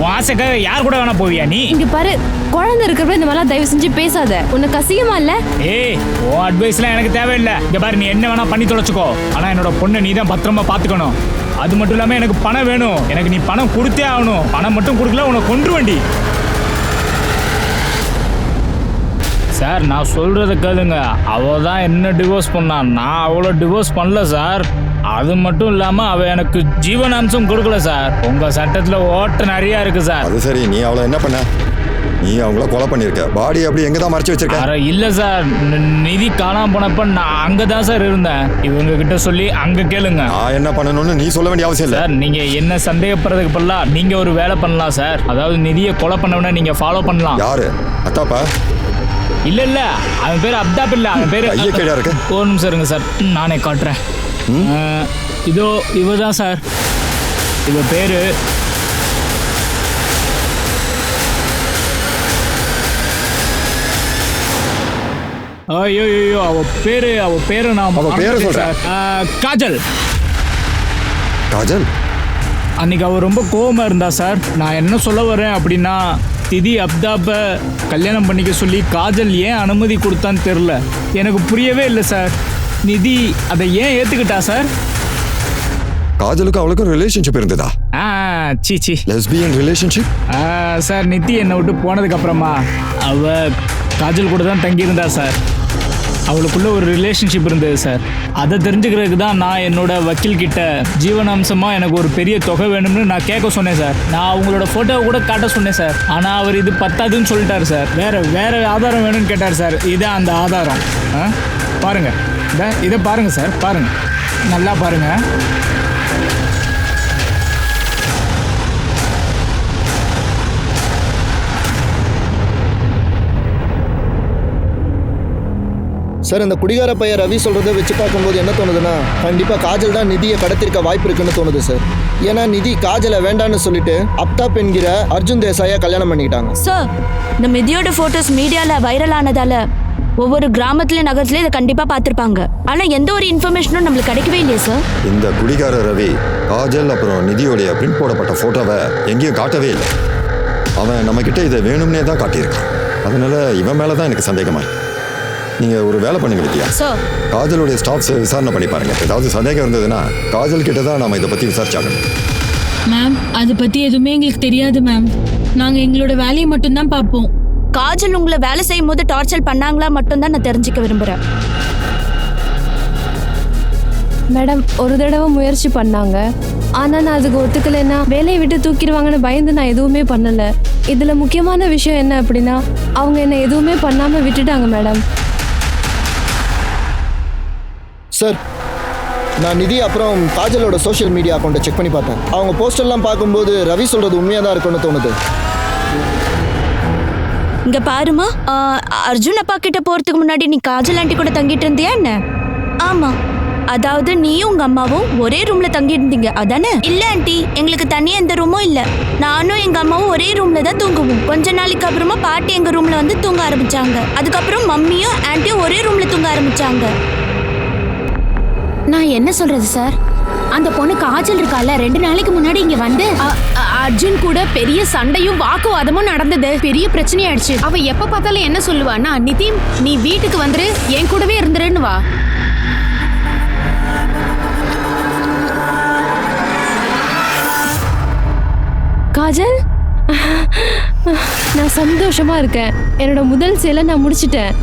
உன் ஆசைக்காக யார் கூட வேணா போவியா நீ? இங்க பாரு, குழந்தை இருக்கிறப்ப இந்த மாதிரிலாம் தயவு செஞ்சு பேசாத. உனக்கு அசிங்கமா இல்ல? ஏய், உன் அட்வைஸ்லாம் எனக்கு தேவையில்லை. இங்க பாரு, நீ என்ன வேணா பண்ணி தொலைச்சுக்கோ. ஆனா என்னோட பொண்ணை நீ தான் பத்திரமா பாத்துக்கணும். அது மட்டும் இல்லாம எனக்கு பணம் வேணும். எனக்கு நீ பணம் கொடுத்தே ஆகணும். பணம் மட்டும் கொடுக்கல உன்னை கொன்றுவேண்டி. சார், நான் சொல்றத கேளுங்க. அவ தான் என்ன டிவோர்ஸ் பண்ணான், நான் அவளை டிவோர்ஸ் பண்ணல சார். அது மட்டும் இல்லாம அவ எனக்கு ஜீவனாம்சம் கொடுக்கல சார். உங்க சட்டத்துல ஓட்ட நிறைய இருக்கு சார். அது சரி, நீ அவளை என்ன பண்ண? நீ அவங்கள கொலை பண்ணிருக்க. பாடி அப்படி எங்க தான் மறைச்சு வச்சிருக்க? இல்ல சார், நிதி காணாம போனப்ப நான் அங்கதான் சார் இருந்தேன். இவங்க கிட்ட சொல்லி அங்க கேளுங்க. நான் என்ன பண்ணணும்னு நீ சொல்ல வேண்டிய அவசியம் இல்ல சார். நீங்க என்ன சந்தேகப்படுறதுக்கு பதிலா நீங்க ஒரு வேலை பண்ணலாம் சார். அதாவது நிதியை கொலை பண்ணவன நீங்க ஃபாலோ பண்ணலாம். யாரு? அத்தாப்பா? இல்ல இல்ல, அவன் பேரு அப்தாப் இல்ல, அவன் பேரு ஐயக்கேடா இருக்கு. ஒரு நிமிஷம் இருங்க சார், நானே காட்டுறேன். இதோ இவதான் சார். இவ பேரு ஐயோ அவ பேரு நான் அவ பேரை மறந்துட்டேன் சொல்றேன். சார். காஜல். காஜல் அன்னைக்கு அவ ரொம்ப கோவமா இருந்தா சார். நான் என்ன சொல்ல வரேன் அப்படின்னா, திதி அப்தாப்ப கல்யாணம் பண்ணிக்க சொல்லி காஜல் ஏன் அனுமதி கொடுத்தான்னு தெரில. எனக்கு புரியவே இல்லை சார். நிதி அதை ஏன் ஏத்துக்கிட்டா சார்? காஜலுக்கு அவளுக்கும் ரிலேஷன்ஷிப் இருந்ததா? சீ லெஸ்பியன் ரிலேஷன்ஷிப்? சார் நிதி என்னை விட்டு போனதுக்கு அப்புறமா அவ காஜல் கூட தான் தங்கியிருந்தா சார். அவளுக்குள்ள ஒரு ரிலேஷன்ஷிப் இருந்தது சார். அதை தெரிஞ்சுக்கிறதுக்கு தான் நான் என்னோட வக்கீல் கிட்ட ஜீவனாம்சமாக எனக்கு ஒரு பெரிய தொகை வேணும்னு நான் கேட்க சொன்னேன் சார். நான் அவங்களோட ஃபோட்டோவை கூட காட்ட சொன்னேன் சார். ஆனால் அவர் இது பத்தாதுன்னு சொல்லிட்டார் சார். வேற ஆதாரம் வேணும்னு கேட்டார் சார். இதான் அந்த ஆதாரம். பாருங்க, இதை பாருங்க சார், பாருங்க, நல்லா பாருங்க. சார், இந்த குடிகார பையன் ரவி சொல்றதை வச்சு பார்க்கும்போது என்ன தோணுதுன்னா, கண்டிப்பா காஜல் தான் நிதியை கடத்திருக்க வாய்ப்பு இருக்குன்னு தோணுது சார். ஏன்னா நிதி காஜலை வேண்டான்னு சொல்லிட்டு அப்தாப் என்கிற அர்ஜுன் தேசாயை கல்யாணம் பண்ணிக்கிட்டாங்க. சார், இந்த நிதியோட போட்டோஸ் மீடியால வைரல் ஆனதால ஒவ்வொரு கிராமத்துல நகரத்துல இதை கண்டிப்பா பார்த்திருப்பாங்க. ஆனா எந்த ஒரு இன்ஃபர்மேஷனும் நம்மளுக்கு கிடைக்கவே இல்லையே சார். இந்த குடிகார ரவி காஜல் அப்புறம் நிதியோடைய பிரிண்ட் போடப்பட்ட போட்டோவை எங்கேயும் காட்டவே இல்லை. அவன் நம்ம கிட்ட இதை வேணும்னே தான் காட்டியிருக்கான். அதனால இவன் மேலதான் எனக்கு சந்தேகமா இருக்கு. நீங்க ஒரு வேலை பண்ணுங்க வித்யா. சார், காஜலுடைய ஸ்டாஃப்ஸ் விசாரணை பண்ணி பாருங்க. ஏதாவது சந்தேகம் இருந்ததுன்னா காஜல் கிட்ட தான் நாம இதை பத்தி விசாரிச்சாகணும். மேம், அதை பத்தி எதுவுமே எங்களுக்கு தெரியாது மேம். நாங்க எங்களோட வேலையை மட்டும்தான் பார்ப்போம். காஜல் உங்களை வேலை செய்யும் போது டார்ச்சர் பண்ணாங்களா மட்டும் தான் நான் தெரிஞ்சுக்க விரும்புறேன். மேடம், ஒரு தடவை முயற்சி பண்ணாங்க. ஆனால் நான் அதுக்கு ஒத்துக்கலைன்னா வேலையை விட்டு தூக்கிடுவாங்கன்னு பயந்து நான் எதுவுமே பண்ணலை. இதில் முக்கியமான விஷயம் என்ன அப்படின்னா, அவங்க என்னை எதுவுமே பண்ணாமல் விட்டுட்டாங்க மேடம். சார், நான் நிதி அப்புறம் காஜலோட சோஷியல் மீடியா அக்கௌண்ட்டை செக் பண்ணி பார்த்தேன். அவங்க போஸ்டர்லாம் பார்க்கும்போது ரவி சொல்றது உண்மையாக தான் இருக்கும்னு தோணுது. இங்க பாருமா, அர்ஜுன் அப்பா கிட்ட போறதுக்கு முன்னாடி நீ காஜல் ஆண்டி கூட தங்கிட்டு இருந்தியா என்ன? ஆமா, அதாவது நீயும் உங்க அம்மாவும் ஒரே ரூம்ல தங்கி இருந்தீங்க அதானே? இல்ல ஆண்டி, எங்களுக்கு தனியா எந்த ரூமும் இல்ல. நானும் எங்க அம்மாவும் ஒரே ரூம்ல தான் தூங்குவோம். கொஞ்ச நாளைக்கு அப்புறமா பாட்டி எங்க ரூம்ல வந்து தூங்க ஆரம்பிச்சாங்க. அதுக்கப்புறம் மம்மியும் ஆண்டியும் ஒரே ரூம்ல தூங்க ஆரம்பிச்சாங்க. நான் என்ன சொல்றது சார், அந்த பொண்ணு காஜல் இருக்கால, 2 நாளைக்கு முன்னாடி இங்க வந்து அர்ஜுன் கூட பெரிய சண்டையும் வாக்குவாதமும் நடந்தது. பெரிய பிரச்சனை ஆயிடுச்சு. அவ எப்ப பார்த்தாலும் என்ன சொல்லுவான்னா, நிதி நீ வீட்டுக்கு வந்துரு, என் கூடவே இருந்துருன்னு வா. காஜல், நான் சந்தோஷமா இருக்கேன். என்னோட முதல் சேலை நான் முடிச்சிட்டேன்.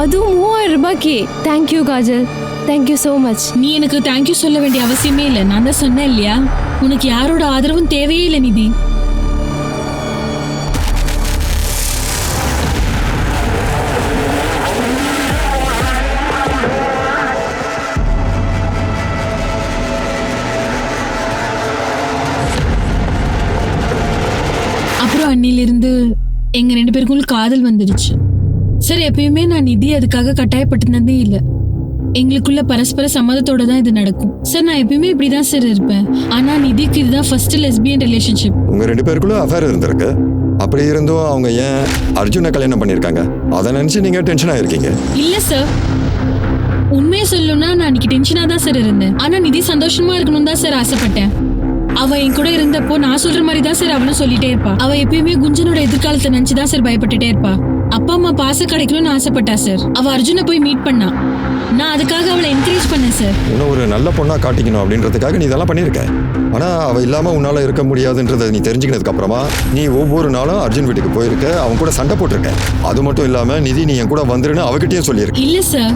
அதுவும் 3000 ரூபாய்க்கு. Thank you Kajal, thank you so much. நீ எனக்கு தேங்க்யூ சொல்ல வேண்டிய அவசியமே இல்லை. நான் தான் சொன்னேன் இல்லையா, உனக்கு யாரோட ஆதரவும் தேவையே இல்லை நிதி. அப்புறம் அன்னிலிருந்து எங்க 2 பேருக்குள்ள காதல் வந்துடுச்சு. சார், எப்பயுமே நான் நிதி அதுக்காக கட்டாயப்பட்டிருந்ததே இல்லை. எங்களுக்குள்ள பரஸ்பர சம்மதத்தோட தான் இது நடக்கும். சார், நான் எப்பயுமே இப்படிதான் சார் இருப்பேன். ஆனா நிதிக்கு இதுதான் ஃபர்ஸ்ட் லெஸ்பியன் ரிலேஷன்ஷிப். உங்க 2 பேருக்குள்ள அஃபேர் இருந்திருக்கு. அப்படி இருந்தும் அவங்க ஏன் அர்ஜுனை கல்யாணம் பண்ணியிருக்காங்க, அதை நினைச்சு நீங்க டென்ஷன் ஆயிருக்கீங்க? இல்ல சார், உண்மையை சொல்லணும்னா நான் அன்னைக்கு டென்ஷனா தான் சார் இருந்தேன். ஆனா நிதி சந்தோஷமா இருக்கணும் தான் சார் ஆசைப்பட்டேன். அவ என் கூட இருந்தப்போ நான் சொல்ற மாதிரி தான் சார் அவளும் சொல்லிட்டே இருப்பா. அவ எப்பயுமே குஞ்சனோட எதிர்காலத்தை நினைச்சுதான் சார் பயப்பட்டுட்டே இருப்பா. அப்பா அம்மா பாசம் கிடைக்கணும்னு ஆசைப்பட்டா சார். அவ அர்ஜுனை போய் மீட் பண்ணா. நான் அதுக்காக அவளை என்கரேஜ் பண்ணேன் சார். இன்னும் ஒரு நல்ல பொண்ணா காட்டிக்கணும் அப்படின்றதுக்காக நீ இதெல்லாம் பண்ணியிருக்க. ஆனா அவ இல்லாம உன்னால இருக்க முடியாதுன்றதை நீ தெரிஞ்சுக்கினதுக்கு அப்புறமா நீ ஒவ்வொரு நாளும் அர்ஜுன் வீட்டுக்கு போயிருக்க, அவன் கூட சண்டை போட்டிருக்க. அது மட்டும் இல்லாம நிதி நீ என் கூட வந்துருன்னு அவகிட்டயும் சொல்லியிருக்க. இல்ல சார்,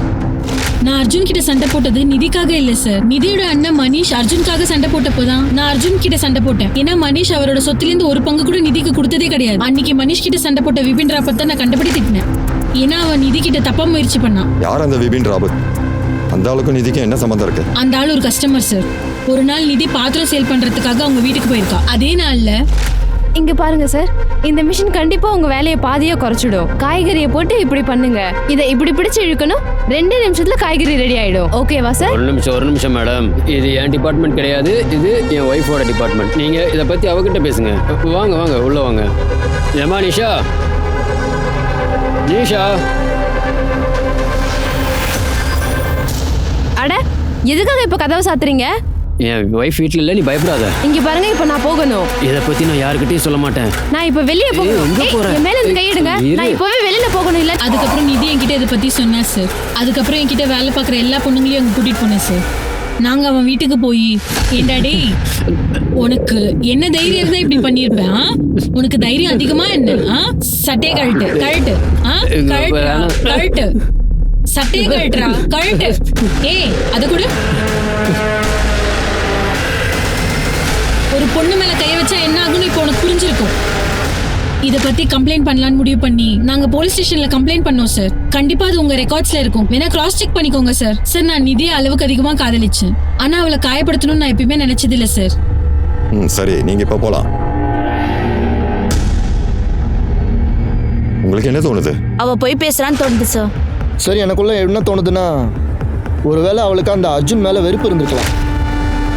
நான் அர்ஜுன் கிட்ட சண்டை போட்டது நிதிக்காக இல்ல சார். நிதியோட அண்ணன் மனிஷ் அர்ஜுனுக்காக சண்டை போட்டப்போதான் நான் அர்ஜுன் கிட்ட சண்டை போட்டேன். ஏன்னா மனிஷ் அவரோட சொத்துலேருந்து ஒரு பங்கு கூட நிதிக்கு கொடுத்ததே கிடையாது. அன்னைக்கு மனிஷ் கிட்ட சண்டை போட்ட விபின் ராபத் நான் கண்டுபிடி திட்டினேன். ஏன்னா அவன் நிதி கிட்ட தப்பா முயற்சி பண்ணான். யார் அந்த விபின் ராபத்? அந்த ஆளுக்கும் நிதிக்கும் என்ன சம்பந்தம் இருக்கு? அந்த ஆள் ஒரு கஸ்டமர் சார். ஒரு நாள் நிதி பாத்திரம் சேல் பண்றதுக்காக அவங்க வீட்டுக்கு போயிருக்கா. அதே நாள்ல இங்க பாருங்க சார், இந்த மிஷின் கண்டிப்பா உங்க வேலையை பாதியா குறைச்சிடும். காய்கறியை போட்டு இப்படி பண்ணுங்க, இதை இப்படி பிடிச்சு இழுக்கணும், 2 நிமிஷத்துல காய்கறி ரெடி ஆயிடும். ஓகேவா சார்? ஒரு நிமிஷம் மேடம், இது என் டிபார்ட்மெண்ட் கிடையாது, இது என் ஒய்ஃபோட டிபார்ட்மெண்ட். நீங்க இதை பத்தி அவகிட்ட பேசுங்க. வாங்க உள்ள வாங்க. ஏமா நிஷா, எதுக்காக இப்ப கதவை சாத்துறீங்க? என் ஒய்ஃப் வீட்டில் இல்லை, நீ பயப்படாத. இங்க பாருங்க, இப்ப நான் போகணும். இதை பத்தி நான் யாருக்கிட்டையும் சொல்ல மாட்டேன். நான் இப்ப வெளியே போகணும். எங்க ஏய், போற? என் மேல இருந்து கையிடுங்க. நான் இப்பவே வெளியில போகணும். இல்ல அதுக்கப்புறம் நிதி என்கிட்ட இதை பத்தி சொன்னா சார். அதுக்கப்புறம் என்கிட்ட வேலை பார்க்குற எல்லா பொண்ணுங்களையும் அங்க கூட்டிட்டு போனேன் சார். நாங்க அவன் வீட்டுக்கு போய், ஏண்டா டேய், உனக்கு என்ன தைரியம் இருந்தா இப்படி பண்ணிருப்பேன்? உனக்கு தைரியம் அதிகமா என்ன? சட்டையை கழட்டு கழட்டு கழட்டு சட்டையை கழட்டுறா கழட்டு. ஏய் அத கூட ஒரு பொண்ணு மேல கை வச்சா என்ன ஆகும்னு இப்போ உனக்கு புரிஞ்சிருக்கும். இத பத்தி கம்ப்ளைண்ட் பண்ணலாம்னு முடிவு பண்ணி நாங்க போலீஸ் ஸ்டேஷன்ல கம்ப்ளைண்ட் பண்ணோம் சார். கண்டிப்பா அது உங்க ரெக்கார்ட்ஸ்ல இருக்கும். வேணா கிராஸ் செக் பண்ணிக்கோங்க சார். சார், நான் நிதியை அளவுக்கு அதிகமா காதலிச்சேன். ஆனா அவளை காயப்படுத்தணும்னு நான் எப்பயுமே நினைச்சது இல்ல சார். சரி, நீங்க இப்ப போலாம். உங்களுக்கு என்ன தோணுது? அவ போய் பேசுறான்னு தோணுது சார். சரி, எனக்குள்ள என்ன தோணுதுன்னா, ஒருவேளை அவளுக்கு அந்த அர்ஜுன் மேல வெறுப்பு இருந்திருக்கலாம்.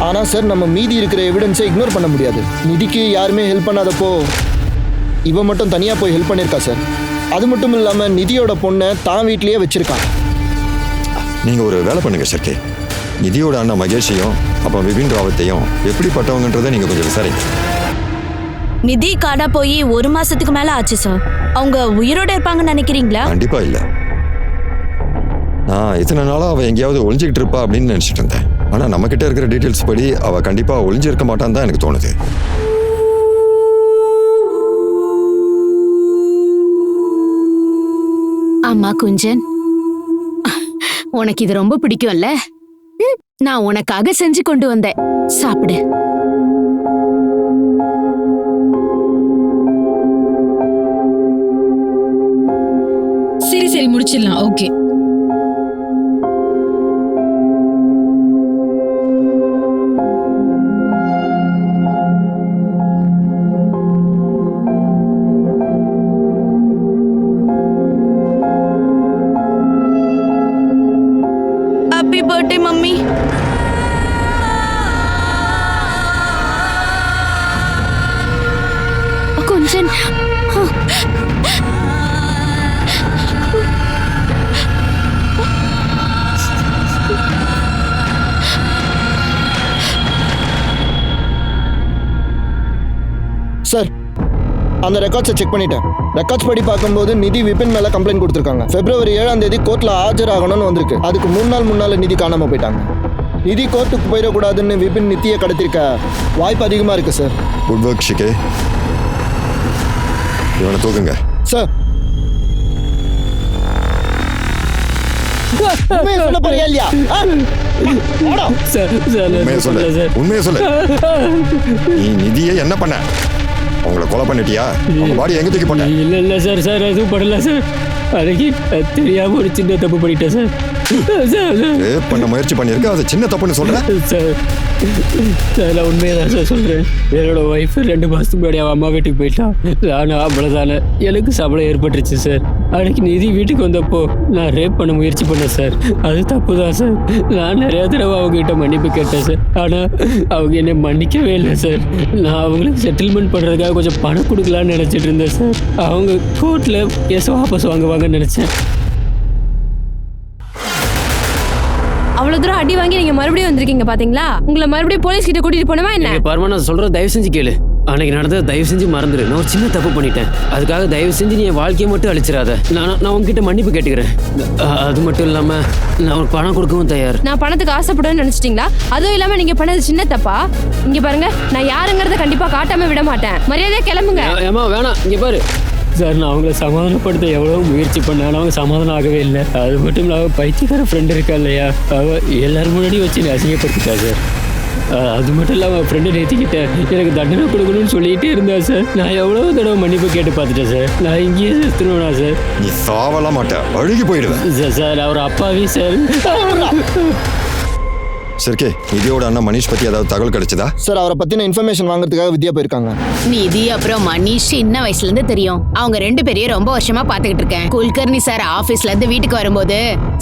ஆனா சார், நம்ம மீதி இருக்கிற எவிடன்ஸை இக்னோர் பண்ண முடியாது. நிதிக்கு யாருமே ஹெல்ப் பண்ணாதப்போ இவ மட்டும் தனியா போய் ஹெல்ப் பண்ணியிருக்கா சார். அது மட்டும் இல்லாம நிதியோட பொண்ணை தான் வீட்லயே வச்சிருக்கான். நீங்க ஒரு வேலை பண்ணுங்க சர்க்கே. நிதியோட அண்ணா மகேஷையும் அப்புறம் விபின் ராவத்தையும் எப்படிப்பட்டவங்கன்றதை நீங்க கொஞ்சம் விசாரிங்க. நிதி காடா போய் 1 மாசத்துக்கு மேல ஆச்சு சார். அவங்க உயிரோட இருப்பாங்கன்னு நினைக்கிறீங்களா? கண்டிப்பா இல்ல. நான் இத்தனை நாளா அவ எங்கேயாவது ஒளிஞ்சுக்கிட்டு இருப்பா அப்படின்னு நினைச்சிட்டு இருந்தேன். ஆனா நம்ம கிட்ட இருக்கிற டீட்டெயில்ஸ் படி அவ கண்டிப்பா ஒளிஞ்சிருக்க மாட்டான்னு தான் எனக்கு தோணுது. அம்மா குஞ்சன், உனக்கு இது ரொம்ப பிடிக்கும்ல? நான் உனக்காக செஞ்சு கொண்டு வந்தேன், சாப்பிடு. சரி சரி, முடிச்சிடலாம். Okay. Happy birthday mummy. Gunjan, sir, அந்த ரெக்கார்ட்ஸை செக் பண்ணிட்டேன். ரெக்கார்ட்ஸ் படி பார்க்கும்போது நிதி விபின் மேல கம்ப்ளைண்ட் கொடுத்துருக்காங்க. February 7ஆம் தேதி கோர்ட்ல ஆஜராகணும்னு வந்திருக்கு. அதுக்கு 3 நாள் முன்னால நிதி காணாம போயிட்டாங்க. நிதி கோர்ட்டுக்கு போயிடக்கூடாதுன்னு விபின் நிதியை கடத்திருக்க வாய்ப்பு அதிகமா இருக்கு சார். Good work ஷிகே. இவனை தூக்குங்க. சார், உண்மையை சொல்ல போறியா இல்லையா? ஓடா. சார் உண்மையை சொல்லு. உண்மையை சொல்லு. நீ நிதியை என்ன பண்ண? அவங்கள கொலை பண்ணிட்டியா? அவங்க பாடி எங்க தூக்கி போட்ட? இல்ல சார், எதுவும் பண்ணல சார். அன்னைக்கு தெரியாம ஒரு சின்ன தப்பு பண்ணிட்டேன் சார். ரேப் பண்ண முயற்சி பண்ணிருக்க, அது சின்ன தப்புன்னு சொல்றேன். சார், நான் உண்மையதான் சார் சொல்றேன். என்னோட ஒய்ஃப் 2 மாசத்துக்கு முன்னாடி அவன் அம்மா வீட்டுக்கு போயிட்டான். நானும் அவ்வளவுதானே, எனக்கு சபலம் ஏற்பட்டுருச்சு சார். அன்னைக்கு நிதி வீட்டுக்கு வந்தப்போ நான் ரேப் பண்ண முயற்சி பண்ணேன் சார். அது தப்பு தான் சார். நான் நிறைய தடவை அவங்க கிட்ட மன்னிப்பு கேட்டேன் சார். ஆனா அவங்க என்னை மன்னிக்கவே இல்லை சார். நான் அவங்களுக்கு செட்டில்மெண்ட் பண்றதுக்காக கொஞ்சம் பணம் கொடுக்கலான்னு நினைச்சிட்டு இருந்தேன் சார். அவங்க கோர்ட்ல கேஸ் வாபஸ் வாங்குவாங்கன்னு நினைச்சேன். அவ்வளவு தூரம் அடி வாங்கி நீங்க மறுபடியும் வந்திருக்கீங்க பாத்தீங்களா? உங்களை மறுபடியும் போலீஸ் கிட்ட கூட்டிட்டு போனவா என்ன? பரமா, நான் சொல்றது தயவு செஞ்சு கேளு. அன்னைக்கு நடந்ததை தயவு செஞ்சு மறந்துடு. நான் ஒரு சின்ன தப்பு பண்ணிட்டேன். அதுக்காக தயவு செஞ்சு நீ என் வாழ்க்கையை மட்டும் அழிச்சிடாத. நான் உங்ககிட்ட மன்னிப்பு கேட்டுக்கிறேன். அது மட்டும் இல்லாம நான் உனக்கு பணம் கொடுக்கவும் தயார். நான் பணத்துக்கு ஆசைப்படுவேன்னு நினைச்சிட்டீங்களா? அதுவும் இல்லாம நீங்க பண்ணது சின்ன தப்பா? இங்க பாருங்க, நான் யாருங்கிறத கண்டிப்பா காட்டாம விட மாட்டேன். மரியாதையா கிளம்புங்க. ஏமா வேணாம், இங்க பாரு சார். நான் அவங்கள சமாதானப்படுத்த எவ்வளோ முயற்சி பண்ணாலும் அவங்க சமாதானம் ஆகவே இல்லை. அது மட்டும் இல்லாமல் பைத்தியக்கார ஃப்ரெண்டு இருக்கா இல்லையா, அவள் எல்லாரும் முன்னாடி வச்சு அசிங்கப்படுத்திட்டா சார். அது மட்டும் இல்லாமல் ஃப்ரெண்டு நேற்றிக்கிட்டேன் எனக்கு தண்டனை கொடுக்கணும்னு சொல்லிகிட்டே இருந்தா சார். நான் எவ்வளோ தடவை மன்னிப்பு கேட்டு பார்த்துட்டேன் சார். நான் இங்கேயே செத்துணும்னா சார். நீ சாவலாம் மாட்டேன், அழுகி போயிடுவேன் சார். அவர் அப்பாவி சார். சரிக்கே, நிதியோட அண்ணா மனிஷ் பத்தி ஏதாவது தகவல் கிடைச்சதா? சார், அவரை பத்தின இன்ஃபர்மேஷன் வாங்குறதுக்காக வித்யா போயிருக்காங்க. நிதி அப்புறம் மனிஷ் சின்ன வயசுல இருந்து தெரியும். அவங்க 2 பேரையும் ரொம்ப வருஷமா பாத்துக்கிட்டு இருக்கேன். குல்கர்னி சார் ஆபீஸ்ல இருந்து வீட்டுக்கு வரும்போது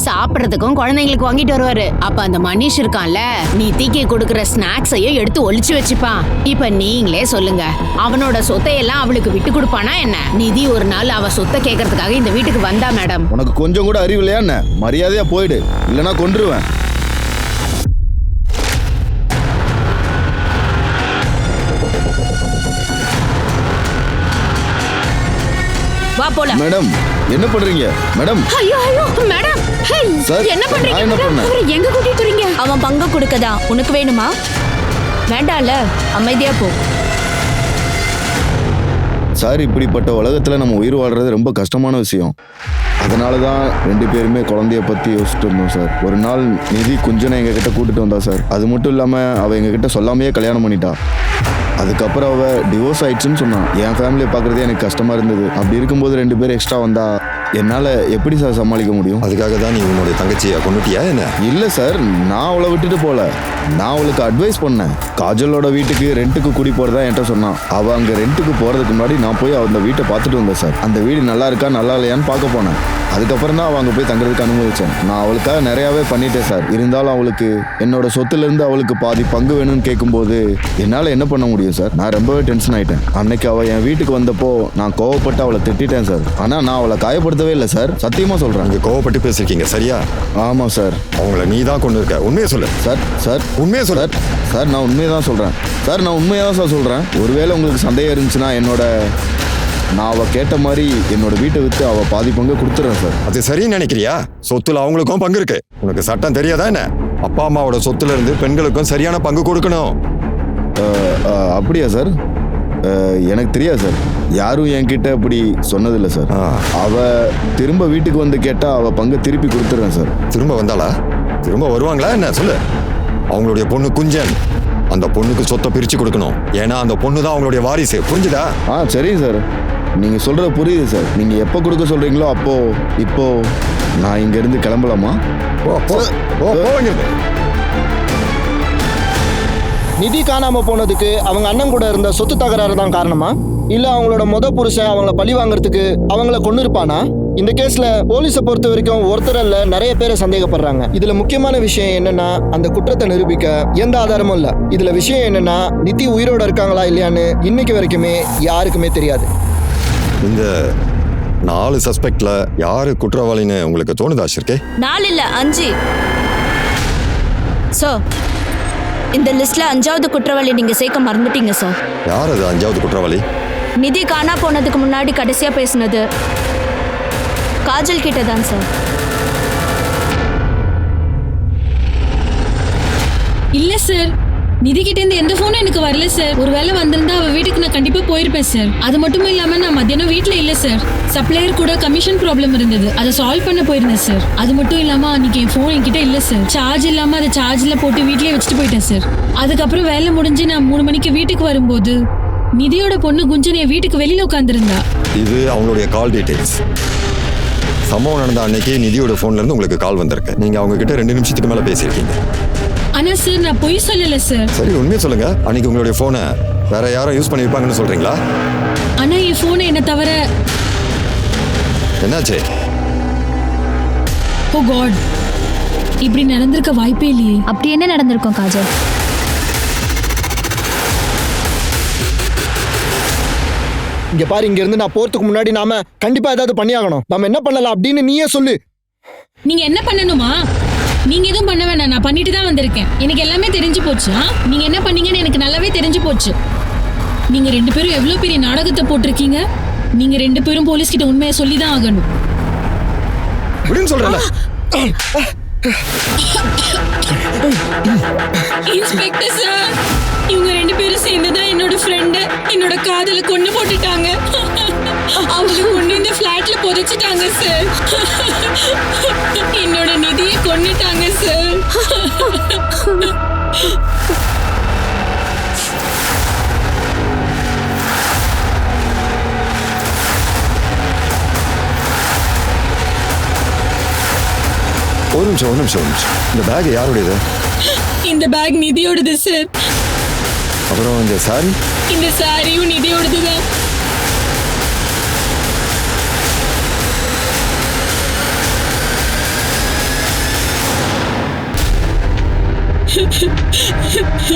சாப்பிடறதுக்கும் குழந்தைங்களுக்கு வாங்கிட்டு வருவாரு. அப்ப அந்த மனிஷ் இருக்கான்ல, நிதிக்கு கொடுக்கற ஸ்நாக்ஸையும் எடுத்து ஒளிச்சு வச்சுப்பான். இப்ப நீங்களே சொல்லுங்க, அவனோட சொத்தையெல்லாம் அவளுக்கு விட்டு கொடுப்பானா என்ன? நிதி ஒரு நாள் அவ சொத்தை கேட்கறதுக்காக இந்த வீட்டுக்கு வந்தா மேடம். உனக்கு கொஞ்சம் கூட அறிவு இல்லையா என்ன? மரியாதையா போயிடு, இல்லைன்னா கொன்றுவேன். போலாம். மேடம் என்ன பண்றீங்க மேடம்? ஐயோ ஐயோ மேடம், சார், என்ன நான் பண்றீங்க என்ன மேடம்? பண்ணேன்? அவரை எங்க கூட்டிட்டு வரீங்க? அவன் பங்கு கொடுக்கதா. உனக்கு வேணுமா? வேண்டாம்ல, அமைதியா போ. சார், இப்படிப்பட்ட உலகத்துல நம்ம உயிர் வாழ்றது ரொம்ப கஷ்டமான விஷயம். அதனால தான் 2 பேருமே குழந்தைய பத்தி யோசிச்சுட்டு இருந்தோம் சார். ஒரு நாள் நிதி குஞ்சனை எங்ககிட்ட கூட்டிட்டு வந்தா சார். அது மட்டும் இல்லாம அவ எங்ககிட்ட சொல்லாமையே கல்யாணம் பண்ணிட்டா. அதுக்கப்புறம் அவ டிவோர்ஸ் ஆயிடுச்சுன்னு சொன்னான். என் ஃபேமிலியை பார்க்குறதே எனக்கு கஷ்டமா இருந்தது. அப்படி இருக்கும்போது 2 பேர் எக்ஸ்ட்ரா வந்தா என்னால் எப்படி சார் சமாளிக்க முடியும்? அதுக்காக தான் நீ உன்னுடைய தங்கச்சியை கொண்டுட்டியா என்ன? இல்லை சார், நான் அவளை விட்டுட்டு போல. நான் அவளுக்கு அட்வைஸ் பண்ணேன். காஜலோட வீட்டுக்கு ரெண்ட்டுக்கு கூடி போகிறதா என்கிட்ட சொன்னான். அவள் அங்கே ரெண்ட்டுக்கு போகிறதுக்கு முன்னாடி நான் போய் அந்த வீட்டை பார்த்துட்டு வந்தேன் சார். அந்த வீடு நல்லா இருக்கா நல்லா இல்லையான்னு பார்க்க போனேன். அதுக்கப்புறம் தான் அவள் அங்கே போய் தங்குறதுக்கு அனுமதிச்சேன். நான் அவளுக்காக நிறையாவே பண்ணிட்டேன் சார். இருந்தாலும் அவளுக்கு என்னோட சொத்துலேருந்து அவளுக்கு பாதி பங்கு வேணும்னு கேட்கும்போது என்னால் என்ன பண்ண முடியும் சார்? நான் ரொம்பவே டென்ஷன் ஆகிட்டேன். அன்னைக்கு அவள் என் வீட்டுக்கு வந்தப்போ நான் கோவப்பட்டு அவளை திட்டிட்டேன் சார். ஆனால் நான் அவளை காயப்படுத்தவே இல்லை சார். சத்தியமாக சொல்கிறேன். அங்கே கோவப்பட்டு பேசியிருக்கீங்க சரியா? ஆமாம் சார். அவங்கள நீ தான் கொண்டு இருக்க. உண்மையை சொல்லு சார். சார் உண்மையை சொல்லு சார். நான் உண்மையை தான் சொல்கிறேன் சார். நான் உண்மையாக தான் சார் சொல்கிறேன். ஒருவேளை உங்களுக்கு சந்தேகம் இருந்துச்சுன்னா நான் அவள் கேட்ட மாதிரி என்னோட வீட்டை விற்று அவள் பாதி பங்கு கொடுத்துட்றேன் சார். அது சரின்னு நினைக்கிறியா? சொத்துல அவங்களுக்கும் பங்கு இருக்கு. உனக்கு சட்டம் தெரியாதா என்ன? அப்பா அம்மாவோட சொத்துல இருந்து பெண்களுக்கும் சரியான பங்கு கொடுக்கணும். அப்படியா சார்? எனக்கு தெரியாது சார். யாரும் என்கிட்ட அப்படி சொன்னதில்லை சார். அவ திரும்ப வீட்டுக்கு வந்து கேட்டால் அவள் பங்கை திருப்பி கொடுத்துட்றேன் சார். திரும்ப வந்தாளா? திரும்ப வருவாங்களா என்ன? சொல்லு. அவங்களுடைய பொண்ணு குஞ்சன். அந்த பொண்ணுக்கு சொத்தை பிரிச்சு கொடுக்கணும். ஏன்னா அந்த பொண்ணு தான் அவங்களுடைய வாரிசு. புரிஞ்சுதா? சரிங்க சார். நீங்கள் சொல்கிறது புரியுது சார். நீங்கள் எப்போ கொடுக்க சொல்கிறீங்களோ இப்போ நான் இங்கேருந்து கிளம்பலாமா? நிதி காணாம போனதுக்கு அவங்க அண்ணன் கூட இருந்த சொத்து தகராறு தான் காரணமா? இல்ல அவங்களோட புருஷன் அவங்கள பழி வாங்குறதுக்கு அவங்கள கொண்டு இருப்பானா? இந்த கேஸ்ல போலீஸை பொறுத்த வரைக்கும் ஒருத்தரல்ல நிறைய பேரை சந்தேகப்படுறாங்க. இதுல முக்கியமான விஷயம் என்னன்னா, அந்த குற்றத்தை நிரூபிக்க எந்த ஆதாரமும் இல்ல. இதுல விஷயம் என்னன்னா, நிதி உயிரோட இருக்காங்களா இல்லையான்னு இன்னைக்கு வரைக்குமே யாருக்குமே தெரியாது. இந்த 4 சஸ்பெக்ட்ல யாரு குற்றவாளின்னு உங்களுக்கு தோணுதா ஷிர்கே? 4 இல்ல 5. சார், இந்த லிஸ்ட்ல 5வது குற்றவாளி நீங்க சேர்க்க மறந்துட்டீங்க சார். யார் அது 5வது குற்றவாளி? நிதி காணா போனதுக்கு முன்னாடி கடைசியா பேசினது காஜல் கிட்ட தான் சார். இல்ல சார், நிதி கிட்ட இருந்து எந்த போனும் எனக்கு வரல சார். ஒருவேளை வந்திருந்தா அவ வீட்டுக்கு நான் கண்டிப்பா போயிருப்பேன் சார். அது மட்டும் இல்லாம நான் மத்தியானம் வீட்ல இல்ல சார். சப்ளையர் கூட கமிஷன் ப்ராப்ளம் இருந்தது, அதை சால்வ் பண்ண போயிருந்தேன் சார். அது மட்டும் இல்லாம அன்னைக்கு என் போன் என்கிட்ட இல்ல சார். சார்ஜ் இல்லாம அதை சார்ஜ்ல போட்டு வீட்லயே வச்சுட்டு போயிட்டேன் சார். அதுக்கப்புறம் வேலை முடிஞ்சு நான் 3 மணிக்கு வீட்டுக்கு வரும்போது நிதியோட பொண்ணு குஞ்சனைய வீட்டுக்கு வெளியில உட்காந்துருந்தா. இது அவங்களுடைய கால் டீடைல்ஸ். சம்பவம் நடந்த அன்னைக்கு நிதியோட போன்ல இருந்து உங்களுக்கு கால் வந்திருக்கு. நீங்க அவங்க கிட்ட 2 நிமிஷத்துக்கு மேல பேசியிருக்கீங்க. ஆனா சார் நான் பொய் சொல்லல சார். சரி, உண்மையை சொல்லுங்க. அன்னைக்கு உங்களுடைய போனை வேற யாரும் யூஸ் பண்ணிருப்பாங்கன்னு சொல்றீங்களா? ஆனா என் போனை என்ன தவிர. என்னாச்சு? ஓ காட், இப்படி நடந்திருக்க வாய்ப்பே இல்லையே. அப்படி என்ன நடந்திருக்கும் காஜல்? இங்க பாரு, இங்க இருந்து நான் போறதுக்கு முன்னாடி நாம கண்டிப்பா ஏதாவது பண்ணியாகணும். நாம என்ன பண்ணலாம் அப்படின்னு நீயே சொல்லு. நீங்க என்ன பண்ணணுமா? நீங்க எதுவும் பண்ண வேணாம், நான் பண்ணிட்டு தான் வந்திருக்கேன். எனக்கு எல்லாமே தெரிஞ்சு போச்சு. நீங்க என்ன பண்ணீங்கன்னு எனக்கு நல்லாவே தெரிஞ்சு போச்சு. நீங்க 2 பேரும் எவ்வளவு பெரிய நாடகத்தை போட்டிருக்கீங்க. நீங்க 2 பேரும் போலீஸ் கிட்ட உண்மையை சொல்லிதான் ஆகணும். இன்ஸ்பெக்டர் சார், இவங்க 2 பேரும் சேர்ந்துதான் என்னோட ஃப்ரெண்டு, என்னோட காதல கொண்டு போட்டுட்டாங்க. அவங்க கொண்டு இந்த ஃபிளாட்ல புதைச்சிட்டாங்க சார். என்னோட நிதியை கொன்னுட்டாங்க சார். ஒரு நிமிஷம். இந்த பேக் யாருடையது? இந்த பேக் நிதியோடது சார். அப்புறம் இந்த சாரி? இந்த சாரியும் நிதியோடது தான்.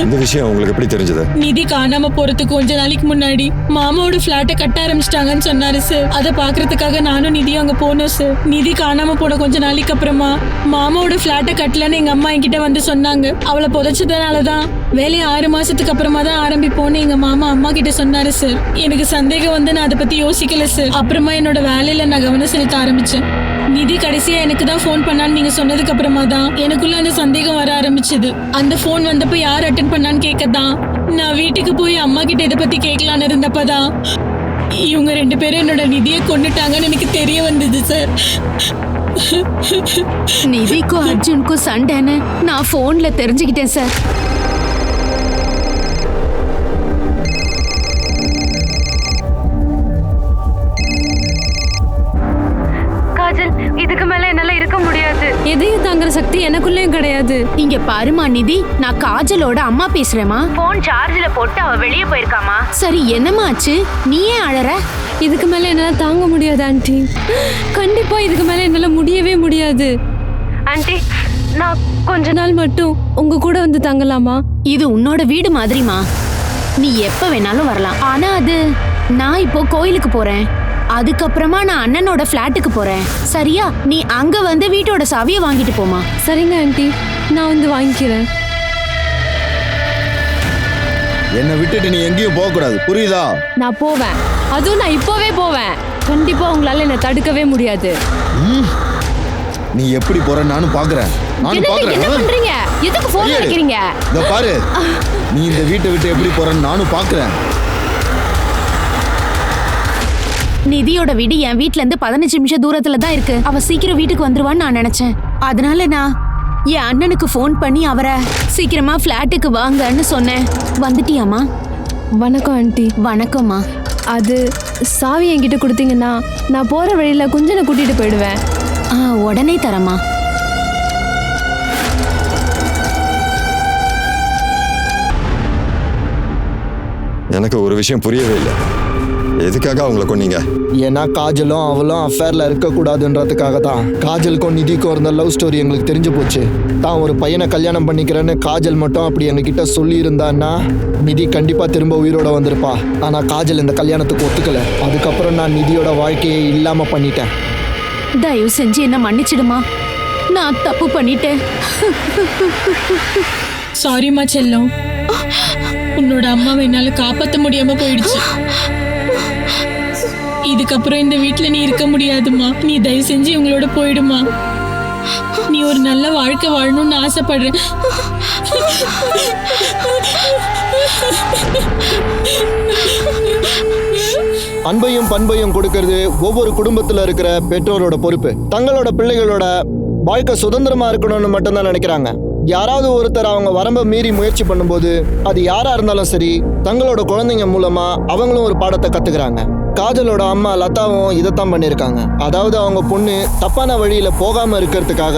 இந்த விஷயம் உங்களுக்கு எப்படி தெரிஞ்சது? நிதி காணாம போறதுக்கு கொஞ்ச நாளைக்கு முன்னாடி மாமாவோட பிளாட்டை கட்ட ஆரம்பிச்சிட்டாங்கன்னு சொன்னாரு சார். அதை பாக்குறதுக்காக நானும் நிதியும் அங்க போனோம் சார். நிதி காணாம போன கொஞ்ச நாளைக்கு அப்புறமா மாமாவோட பிளாட்டை கட்டலன்னு எங்க அம்மா என்கிட்ட வந்து சொன்னாங்க. அவளை புதைச்சதுனாலதான் வேலையை 6 மாசத்துக்கு அப்புறமா தான் ஆரம்பிப்போன்னு எங்க மாமா அம்மா கிட்ட சொன்னாரு சார். எனக்கு சந்தேகம் வந்து நான் அதை பத்தி யோசிக்கல சார். அப்புறமா என்னோட வேலையில நான் கவனம் செலுத்த ஆரம்பிச்சேன். நிதி கடைசியா எனக்கு தான் ஃபோன் பண்ணான்னு நீங்க சொன்னதுக்கு அப்புறமா தான் எனக்குள்ள அந்த சந்தேகம் வர ஆரம்பிச்சது. அந்த ஃபோன் வந்தப்ப யார் அட்டென்ட் பண்ணான்னு கேட்கதான் நான் வீட்டுக்கு போய் அம்மா கிட்ட இதை பத்தி கேட்கலான்னு இருந்தப்பதான் இவங்க 2 பேரும் என்னோட நிதியை கொன்னுட்டாங்கன்னு எனக்கு தெரிய வந்தது சார். நிதிக்கும் அர்ஜுனுக்கும் சண்டைன்னு நான் போன்ல தெரிஞ்சுக்கிட்டேன் சார். இதுக்கு மேல என்னால இருக்க முடியாது. எதையும் தாங்குற சக்தி எனக்குள்ளேயும் கிடையாது. இங்க பாருமா நிதி, நான் காஜலோட அம்மா பேசுறேமா. போன் சார்ஜ்ல போட்டு அவ வெளியே போயிருக்காமா. சரி, என்னம்மா ஆச்சு? நீ ஏன் அழற? இதுக்கு மேல என்னால தாங்க முடியாது ஆண்டி. கண்டிப்பா இதுக்கு மேல என்னால முடியவே முடியாது ஆண்டி. நான் கொஞ்ச நாள் மட்டும் உங்க கூட வந்து தங்கலாமா? இது உன்னோட வீடு மாதிரிமா. நீ எப்ப வேணாலும் வரலாம். ஆனா அது நான் இப்போ கோயிலுக்கு போறேன். அதுக்கப்புறமா நான் அண்ணனோட பிளாட்டுக்கு போறேன். சரியா? நீ அங்க வந்து வீட்டோட சாவியை வாங்கிட்டு போமா. சரிங்க ஆண்டி, நான் வந்து வாங்கிக்கிறேன். என்னை விட்டுட்டு நீ எங்கேயும் போக கூடாது, புரியுதா? நான் போவேன். அதுவும் நான் இப்போவே போவேன். கண்டிப்பா உங்களால என்ன தடுக்கவே முடியாது. நீ எப்படி போற நானும் பாக்குறேன். என்ன பண்றீங்க? எதுக்கு போன் அடிக்கிறீங்க? இதோ பாரு, நீ இந்த வீட்டை விட்டு எப்படி போறன்னு நானும் பாக்குறேன். நிதியோட வீடு என் வீட்ல இருந்து 15 நிமிஷம் தூரத்துல தான் இருக்கு. அவ சீக்கிரம் வீட்டுக்கு வந்துருவான்னு நான் நினைச்சேன். அதனால நான் என் அண்ணனுக்கு ஃபோன் பண்ணி அவரை சீக்கிரமா பிளாட்டுக்கு வாங்கன்னு சொன்னேன். வந்துட்டியாமா? வணக்கம் ஆண்டி. வணக்கம்மா. அது சாவி என்கிட்ட கொடுத்தீங்கன்னா நான் போற வழியில குஞ்சனை கூட்டிட்டு போயிடுவேன். உடனே தரமா. எனக்கு ஒரு விஷயம் புரியவே இல்லை. எதுக்காக அவங்களை கொன்னீங்க? ஏன்னா காஜலும் அவளும் அஃபேர்ல இருக்கக்கூடாதுன்றதுக்காக தான். காஜலுக்கும் நிதிக்கும் இருந்த லவ் ஸ்டோரி எங்களுக்கு தெரிஞ்சு போச்சு. தான் ஒரு பையனை கல்யாணம் பண்ணிக்கிறேன்னு காஜல் மட்டும் அப்படி எங்ககிட்ட சொல்லி இருந்தான்னா நிதி கண்டிப்பா திரும்ப உயிரோட வந்திருப்பா. ஆனா காஜல் இந்த கல்யாணத்துக்கு ஒத்துக்கல. அதுக்கப்புறம் நான் நிதியோட வாழ்க்கையை இல்லாம பண்ணிட்டேன். தயவு செஞ்சு என்ன மன்னிச்சிடுமா. நான் தப்பு பண்ணிட்டேன். சாரிம்மா செல்லம். உன்னோட அம்மாவை என்னால காப்பாற்ற முடியாம போயிடுச்சு. இதுக்கப்புறம் இந்த வீட்டுல நீ இருக்க முடியாதுமா. நீ தயவு செஞ்சு இவங்களோட போயிடுமா. நீ ஒரு நல்ல வாழ்க்கை வாழணும்னு ஆசைப்படுறேன். அன்பையும் பண்பையும் கொடுக்கறது ஒவ்வொரு குடும்பத்துல இருக்கிற பெற்றோரோட பொறுப்பு. தங்களோட பிள்ளைகளோட வாழ்க்கை சுதந்திரமா இருக்கணும்னு மட்டும்தான் நினைக்கிறாங்க. யாராவது ஒருத்தர் அவங்க வரம்பை மீறி முயற்சி பண்ணும்போது அது யாரா இருந்தாலும் சரி, தங்களோட குழந்தைங்க மூலமா அவங்களும் ஒரு பாடத்தை கத்துக்கிறாங்க. காஜலோட அம்மா லதாவும் இதைத்தான் பண்ணியிருக்காங்க. அதாவது அவங்க பொண்ணு தப்பான வழியில போகாம இருக்கிறதுக்காக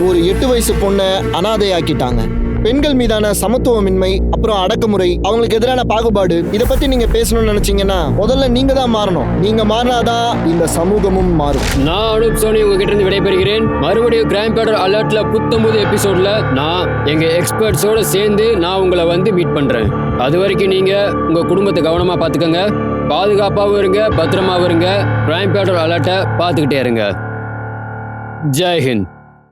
ஒரு 8 வயசு பொண்ணை அனாதையாக்கிட்டாங்க. பெண்கள் மீதான சமத்துவமின்மை, அப்புறம் அடக்குமுறை, அவங்களுக்கு எதிரான பாகுபாடு, இதை பத்தி நீங்க பேசணும்னு நினைச்சீங்கன்னா முதல்ல நீங்க தான் மாறணும். நீங்க மாறினாதான் இந்த சமூகமும் மாறும். நான் அனுப் சோனி உங்ககிட்ட இருந்து விடைபெறுகிறேன். மறுபடியும் கிரைம் பேட்டர் அலர்ட்ல 19 எபிசோட்ல நான் எங்க எக்ஸ்பர்ட்ஸோட சேர்ந்து நான் உங்களை வந்து மீட் பண்றேன். அது வரைக்கும் நீங்க உங்க குடும்பத்தை கவனமா பாத்துக்கோங்க. பாதுகாப்பாகவும் இருங்க, பத்திரமாவும் இருங்க. கிரைம் பேட்டர் அலர்ட்டை பார்த்துக்கிட்டே இருங்க. ஜெய் ஹிந்த்.